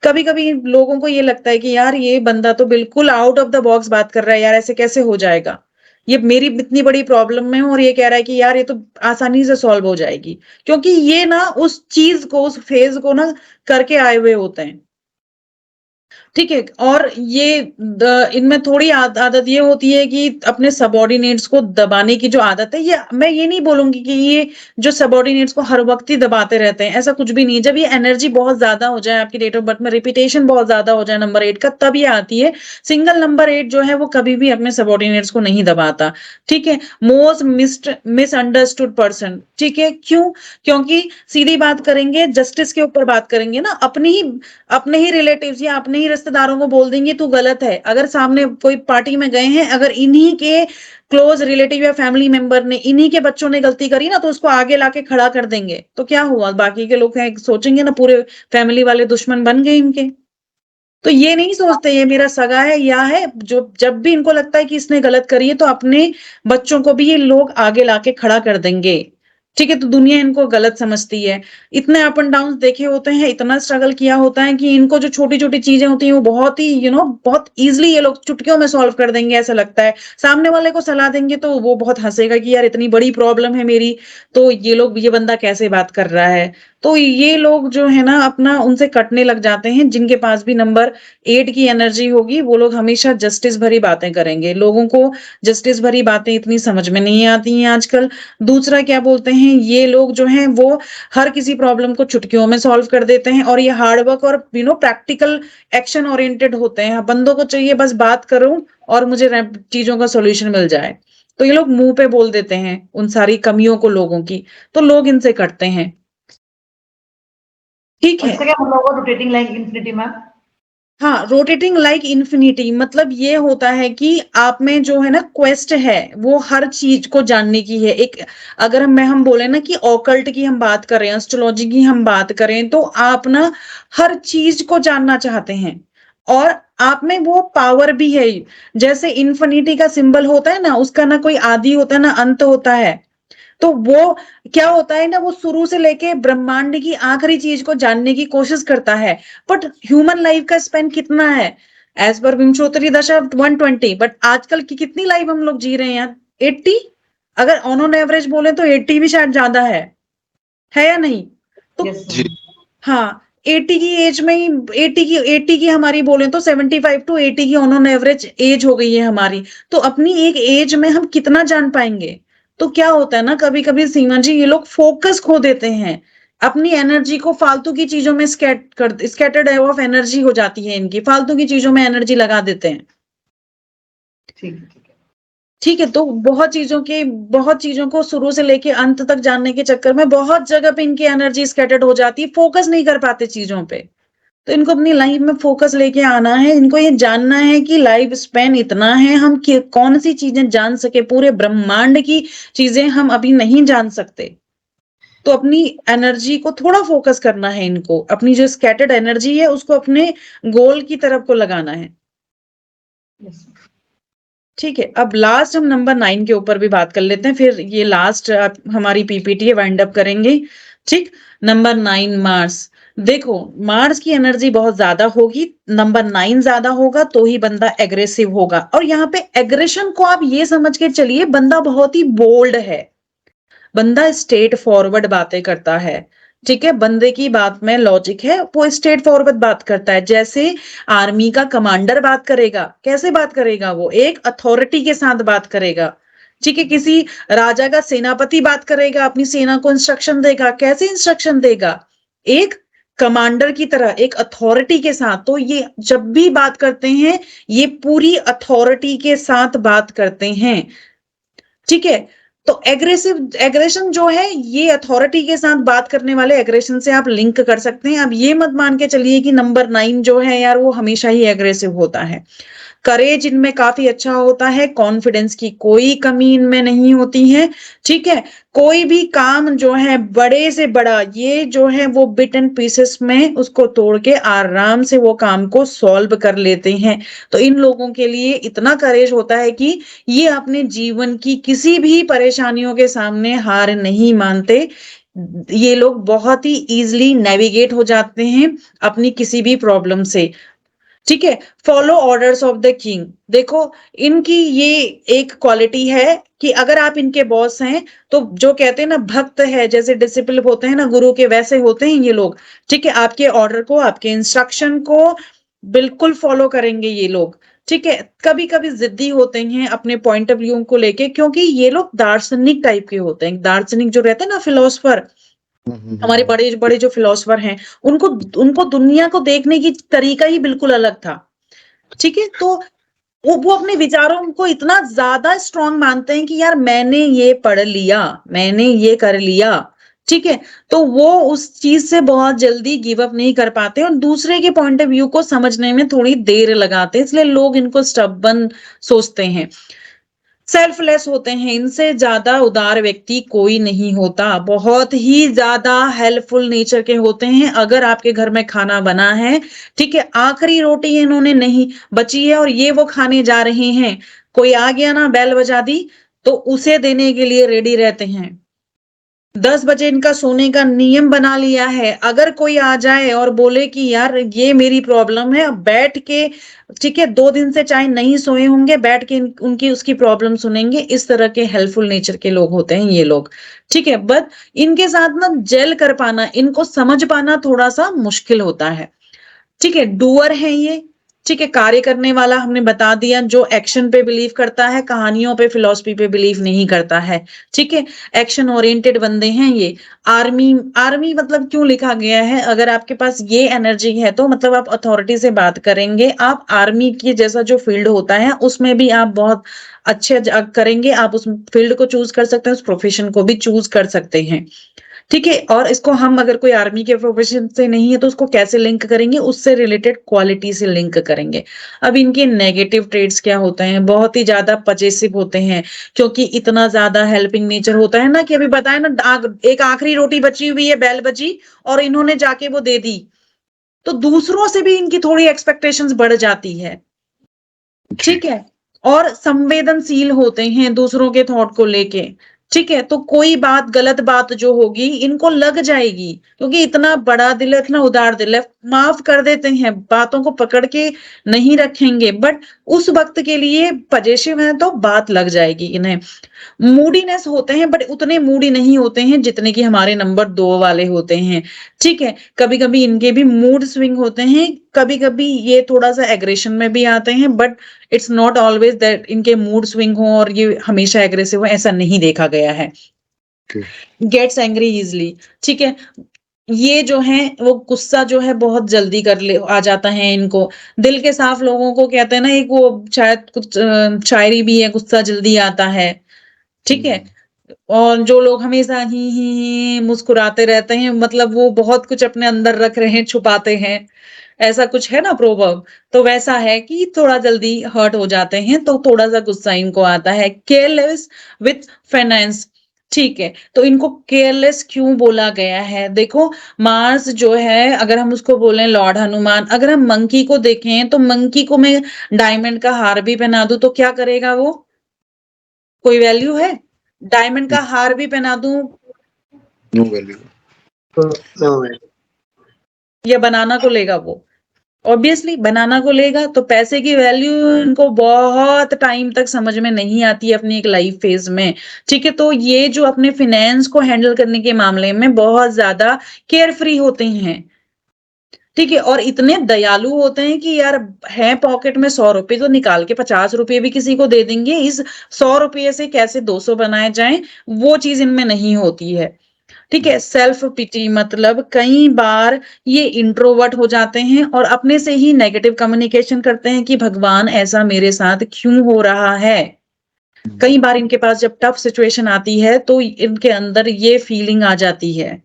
कभी कभी लोगों को ये लगता है कि यार ये बंदा तो बिल्कुल आउट ऑफ द बॉक्स बात कर रहा है, यार ऐसे कैसे हो जाएगा, ये मेरी इतनी बड़ी प्रॉब्लम में हूं और ये कह रहा है कि यार ये तो आसानी से सॉल्व हो जाएगी, क्योंकि ये ना उस चीज को, उस फेज को ना करके आए हुए होते हैं। ठीक है, और ये इनमें थोड़ी आदत ये होती है कि अपने सबऑर्डिनेट्स को दबाने की जो आदत है, ये मैं ये नहीं बोलूंगी कि ये जो सबऑर्डिनेट्स को हर वक्त ही दबाते रहते हैं, ऐसा कुछ भी नहीं। जब ये एनर्जी बहुत ज्यादा हो जाए आपकी डेट ऑफ बर्थ में, रिपीटेशन बहुत ज्यादा हो जाए नंबर 8 का, तब ये आती है। सिंगल नंबर 8 जो है वो कभी भी अपने सबऑर्डिनेट्स को नहीं दबाता। ठीक है, मोस्ट मिसअंडरस्टूड पर्सन। ठीक है, क्यों? क्योंकि सीधी बात करेंगे, जस्टिस के ऊपर बात करेंगे ना, अपने ही रिलेटिव्स या अपने ही रिश्तेदारों को बोल देंगे तू गलत है। अगर सामने कोई पार्टी में गए हैं, अगर इन्हीं के क्लोज रिलेटिव या फैमिली मेंबर ने, इन्हीं के बच्चों ने गलती करी ना, तो उसको आगे लाके खड़ा कर देंगे। तो क्या हुआ, बाकी के लोग सोचेंगे ना पूरे फैमिली वाले दुश्मन बन गए इनके। तो ये नहीं सोचते ये मेरा सगा है या है, जो जब भी इनको लगता है कि इसने गलत करी है तो अपने बच्चों को भी ये लोग आगे लाके खड़ा कर देंगे। ठीक है, तो दुनिया इनको गलत समझती है। इतने अप एंड डाउन देखे होते हैं, इतना स्ट्रगल किया होता है कि इनको जो छोटी छोटी चीजें होती हैं वो बहुत ही बहुत इजीली ये लोग चुटकियों में सॉल्व कर देंगे, ऐसा लगता है। सामने वाले को सलाह देंगे तो वो बहुत हंसेगा कि यार इतनी बड़ी प्रॉब्लम है मेरी, तो ये बंदा कैसे बात कर रहा है। तो ये लोग जो है ना अपना उनसे कटने लग जाते हैं। जिनके पास भी नंबर 8 की एनर्जी होगी वो लोग हमेशा जस्टिस भरी बातें करेंगे। लोगों को जस्टिस भरी बातें इतनी समझ में नहीं आती हैं आजकल। दूसरा क्या बोलते हैं, ये लोग जो हैं वो हर किसी प्रॉब्लम को चुटकियों में सॉल्व कर देते हैं, और ये हार्डवर्क और प्रैक्टिकल एक्शन ओरिएंटेड होते हैं। बंदों को चाहिए बस बात करूं और मुझे चीजों का सोल्यूशन मिल जाए। तो ये लोग मुंह पे बोल देते हैं उन सारी कमियों को लोगों की, तो लोग इनसे कटते हैं। ठीक है। इसका क्या मतलब होगा रोटेटिंग लाइक इन्फिनिटी मैम? हाँ, रोटेटिंग लाइक इन्फिनिटी मतलब ये होता है कि आप में जो है ना क्वेस्ट है वो हर चीज को जानने की है। एक अगर हम बोले ना कि ऑकल्ट की हम बात करें, एस्ट्रोलॉजी की हम बात करें, तो आप ना हर चीज को जानना चाहते हैं और आप में वो पावर भी है। जैसे इन्फिनिटी का सिंबल होता है ना, उसका ना कोई आदि होता है ना अंत होता है। तो वो क्या होता है ना, वो शुरू से लेके ब्रह्मांड की आखिरी चीज को जानने की कोशिश करता है। बट ह्यूमन लाइफ का स्पेन कितना है? एज पर विंशोत्तरी दशा 120, बट आजकल की कितनी लाइफ हम लोग जी रहे हैं यार? 80। अगर ऑन एवरेज बोले तो 80 भी शायद ज्यादा है या नहीं? तो यस जी। हाँ, 80 की एज में ही 80 की हमारी बोले तो 75 टू 80 की ऑन एवरेज एज हो गई है हमारी। तो अपनी एक एज में हम कितना जान पाएंगे? तो क्या होता है ना, कभी कभी सीमा जी ये लोग फोकस खो देते हैं, अपनी एनर्जी को फालतू की चीजों में स्कैटर्ड ऑफ एनर्जी हो जाती है इनकी, फालतू की चीजों में एनर्जी लगा देते हैं। ठीक है, ठीक है। ठीक है, तो बहुत चीजों को शुरू से लेके अंत तक जानने के चक्कर में बहुत जगह पे इनकी एनर्जी स्कैटर्ड हो जाती है, फोकस नहीं कर पाते चीजों पे। तो इनको अपनी लाइफ में फोकस लेके आना है। इनको ये जानना है कि लाइफ स्पेन इतना है, हम कौन सी चीजें जान सके, पूरे ब्रह्मांड की चीजें हम अभी नहीं जान सकते। तो अपनी एनर्जी को थोड़ा फोकस करना है इनको, अपनी जो स्कैटर्ड एनर्जी है उसको अपने गोल की तरफ को लगाना है। यस ठीक है, अब लास्ट हम नंबर 9 के ऊपर भी बात कर लेते हैं, फिर ये लास्ट हमारी पीपीटी वाइंड अप करेंगे। ठीक, नंबर 9 मार्स। देखो, मार्स की एनर्जी बहुत ज्यादा होगी, नंबर 9 ज्यादा होगा तो ही बंदा एग्रेसिव होगा। और यहाँ पे एग्रेशन को आप ये समझ के चलिए, बंदा बहुत ही बोल्ड है, बंदा स्ट्रेट फॉरवर्ड बातें करता है। ठीक है, बंदे की बात में लॉजिक है, वो स्ट्रेट फॉरवर्ड बात करता है। जैसे आर्मी का कमांडर बात करेगा, कैसे बात करेगा? वो एक अथॉरिटी के साथ बात करेगा। ठीक है, किसी राजा का सेनापति बात करेगा, अपनी सेना को इंस्ट्रक्शन देगा, कैसे इंस्ट्रक्शन देगा? एक कमांडर की तरह, एक अथॉरिटी के साथ। तो ये जब भी बात करते हैं ये पूरी अथॉरिटी के साथ बात करते हैं। ठीक है, तो एग्रेशन जो है ये अथॉरिटी के साथ बात करने वाले एग्रेशन से आप लिंक कर सकते हैं। अब ये मत मान के चलिए कि नंबर 9 जो है यार वो हमेशा ही एग्रेसिव होता है। करेज इनमें काफी अच्छा होता है, कॉन्फिडेंस की कोई कमी इनमें नहीं होती है। ठीक है, कोई भी काम जो है बड़े से बड़ा, ये जो है वो बिट एंड पीसेस में उसको तोड़ के आराम से वो काम को सॉल्व कर लेते हैं। तो इन लोगों के लिए इतना करेज होता है कि ये अपने जीवन की किसी भी परेशानियों के सामने हार नहीं मानते। ये लोग बहुत ही इजीली नेविगेट हो जाते हैं अपनी किसी भी प्रॉब्लम से। ठीक है, follow orders of the king. देखो, इनकी ये एक क्वालिटी है कि अगर आप इनके बॉस हैं तो जो कहते हैं ना भक्त है, जैसे डिसिप्लिन होते हैं ना गुरु के, वैसे होते हैं ये लोग। ठीक है, आपके ऑर्डर को, आपके इंस्ट्रक्शन को बिल्कुल फॉलो करेंगे ये लोग। ठीक है, कभी कभी जिद्दी होते हैं अपने पॉइंट ऑफ व्यू को लेके, क्योंकि ये लोग दार्शनिक टाइप के होते हैं। दार्शनिक जो रहते हैं ना, फिलोसफर, हमारे बड़े बड़े जो फिलोसफर हैं, उनको दुनिया को देखने की तरीका ही बिल्कुल अलग था। ठीक है, तो वो अपने विचारों को इतना ज्यादा स्ट्रांग मानते हैं कि यार मैंने ये पढ़ लिया, मैंने ये कर लिया। ठीक है, तो वो उस चीज से बहुत जल्दी गिव अप नहीं कर पाते और दूसरे के पॉइंट ऑफ व्यू को समझने में थोड़ी देर लगाते हैं, इसलिए लोग इनको स्टबर्न सोचते हैं, सेल्फलेस होते हैं। इनसे ज्यादा उदार व्यक्ति कोई नहीं होता, बहुत ही ज्यादा हेल्पफुल नेचर के होते हैं। अगर आपके घर में खाना बना है, ठीक है, आखिरी रोटी इन्होंने नहीं बची है और ये वो खाने जा रहे हैं, कोई आ गया ना, बेल बजा दी, तो उसे देने के लिए रेडी रहते हैं। 10 बजे इनका सोने का नियम बना लिया है। अगर कोई आ जाए और बोले कि यार ये मेरी प्रॉब्लम है, बैठ के, ठीक है, 2 दिन से चाहे नहीं सोए होंगे, बैठ के उनकी उसकी प्रॉब्लम सुनेंगे। इस तरह के हेल्पफुल नेचर के लोग होते हैं ये लोग, ठीक है। बट इनके साथ ना जेल कर पाना, इनको समझ पाना थोड़ा सा मुश्किल होता है, ठीक है। डूअर है ये, ठीक है, कार्य करने वाला हमने बता दिया, जो एक्शन पे बिलीव करता है, कहानियों पे, फिलॉसफी पे बिलीव नहीं करता है, ठीक है। एक्शन ओरिएंटेड बंदे हैं ये। आर्मी, आर्मी मतलब क्यों लिखा गया है? अगर आपके पास ये एनर्जी है तो मतलब आप अथॉरिटी से बात करेंगे, आप आर्मी की जैसा जो फील्ड होता है उसमें भी आप बहुत अच्छे करेंगे, आप उस फील्ड को चूज कर सकते हैं, उस प्रोफेशन को भी चूज कर सकते हैं, ठीक है। और इसको हम अगर कोई आर्मी के प्रोफेशन से नहीं है तो उसको कैसे लिंक करेंगे? उससे रिलेटेड क्वालिटी से लिंक करेंगे। अब इनके नेगेटिव ट्रेड्स क्या होते हैं? बहुत ही ज्यादा पजेसिव होते हैं, क्योंकि इतना ज्यादा हेल्पिंग नेचर होता है ना, कि अभी बताया ना, एक आखिरी रोटी बची हुई है, बेल बजी और इन्होंने जाके वो दे दी, तो दूसरों से भी इनकी थोड़ी एक्सपेक्टेशंस बढ़ जाती है, ठीक है। और संवेदनशील होते हैं दूसरों के थॉट को लेके, ठीक है। तो कोई बात, गलत बात जो होगी इनको लग जाएगी, क्योंकि इतना बड़ा दिल है, इतना उदार दिल है, माफ कर देते हैं, बातों को पकड़ के नहीं रखेंगे, बट उस वक्त के लिए पजेसिव है तो बात लग जाएगी इन्हें। मूडीनेस होते हैं, बट उतने मूडी नहीं होते हैं जितने कि हमारे नंबर 2 वाले होते हैं, ठीक है। कभी कभी इनके भी मूड स्विंग होते हैं, कभी कभी ये थोड़ा सा एग्रेशन में भी आते हैं, but it's not always that इनके मूड स्विंग हो और ये हमेशा एग्रेसिव हो, ऐसा नहीं देखा गया है। गेट्स एंग्री इजली, ठीक है। ये जो है वो गुस्सा जो है बहुत जल्दी कर ले आ जाता है इनको। दिल के साफ लोगों को कहते हैं ना, एक वो शायद कुछ शायरी भी है, गुस्सा जल्दी आता है, ठीक है। और जो लोग हमेशा ही मुस्कुराते रहते हैं, मतलब वो बहुत कुछ अपने अंदर रख रहे हैं, छुपाते हैं, ऐसा कुछ है ना प्रोवर्ब, तो वैसा है कि थोड़ा जल्दी हर्ट हो जाते हैं, तो थोड़ा सा गुस्सा इनको आता है। केयरलेस विथ फाइनेंस, ठीक है। तो इनको केयरलेस क्यों बोला गया है? देखो, मार्स जो है, अगर हम उसको बोलें लॉर्ड हनुमान, अगर हम मंकी को देखें तो मंकी को मैं डायमंड का हार भी पहना दूं तो क्या करेगा वो? कोई वैल्यू है? डायमंड का हार भी पहना दूं नो वैल्यू। या बनाना को लेगा वो? ऑब्वियसली बनाना को लेगा। तो पैसे की वैल्यू इनको बहुत टाइम तक समझ में नहीं आती है अपनी एक लाइफ फेज में, ठीक है। तो ये जो अपने फाइनेंस को हैंडल करने के मामले में बहुत ज्यादा केयर फ्री होते हैं, ठीक है। और इतने दयालु होते हैं कि यार है पॉकेट में 100 रुपए तो निकाल के 50 रुपए भी किसी को दे देंगे, इस 100 रुपये से कैसे 200 बनाए जाएं, वो चीज इनमें नहीं होती है, ठीक है। सेल्फ पिटी, मतलब कई बार ये इंट्रोवर्ट हो जाते हैं और अपने से ही नेगेटिव कम्युनिकेशन करते हैं कि भगवान ऐसा मेरे साथ क्यों हो रहा है। कई बार इनके पास जब टफ सिचुएशन आती है तो इनके अंदर ये फीलिंग आ जाती है,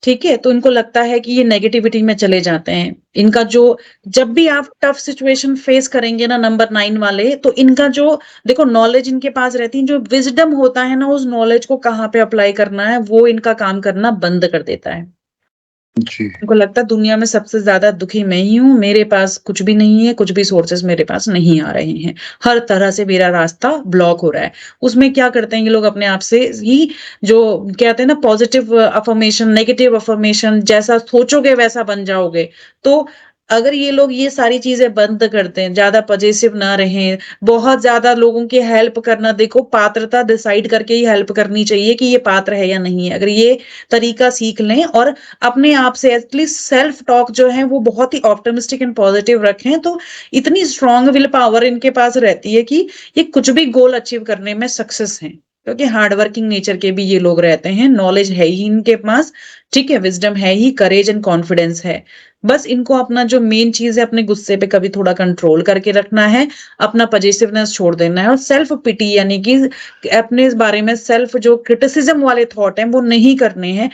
ठीक है। तो इनको लगता है कि ये नेगेटिविटी में चले जाते हैं। इनका जो, जब भी आप टफ सिचुएशन फेस करेंगे ना नंबर 9 वाले, तो इनका जो, देखो, नॉलेज इनके पास रहती है, जो विजडम होता है ना, उस नॉलेज को कहाँ पे अप्लाई करना है वो इनका काम करना बंद कर देता है। जी। इनको लगता है दुनिया में सबसे ज्यादा दुखी मैं ही हूँ, मेरे पास कुछ भी नहीं है, कुछ भी सोर्सेस मेरे पास नहीं आ रहे हैं, हर तरह से मेरा रास्ता ब्लॉक हो रहा है। उसमें क्या करते हैं ये लोग? अपने आप से ही, जो कहते हैं ना पॉजिटिव अफर्मेशन, नेगेटिव अफर्मेशन, जैसा सोचोगे वैसा बन जाओगे। तो अगर ये लोग ये सारी चीजें बंद करते हैं, ज्यादा पजेसिव ना रहें, बहुत ज्यादा लोगों की हेल्प करना, देखो पात्रता डिसाइड करके ही हेल्प करनी चाहिए कि ये पात्र है या नहीं है, अगर ये तरीका सीख लें और अपने आप से एटलीस्ट सेल्फ टॉक जो है वो बहुत ही ऑप्टिमिस्टिक एंड पॉजिटिव रखें, तो इतनी स्ट्रॉन्ग विल पावर इनके पास रहती है कि ये कुछ भी गोल अचीव करने में सक्सेस हैं, क्योंकि हार्डवर्किंग नेचर के भी ये लोग रहते हैं, नॉलेज है ही इनके पास, ठीक है, विजडम है ही, करेज एंड कॉन्फिडेंस है। बस इनको अपना जो मेन चीज है अपने गुस्से पे कभी थोड़ा कंट्रोल करके रखना है, अपना पजेसिवनेस छोड़ देना है, और सेल्फ पिटी यानी कि अपने इस बारे में सेल्फ जो क्रिटिसिज्म वाले थॉट हैं वो नहीं करने हैं।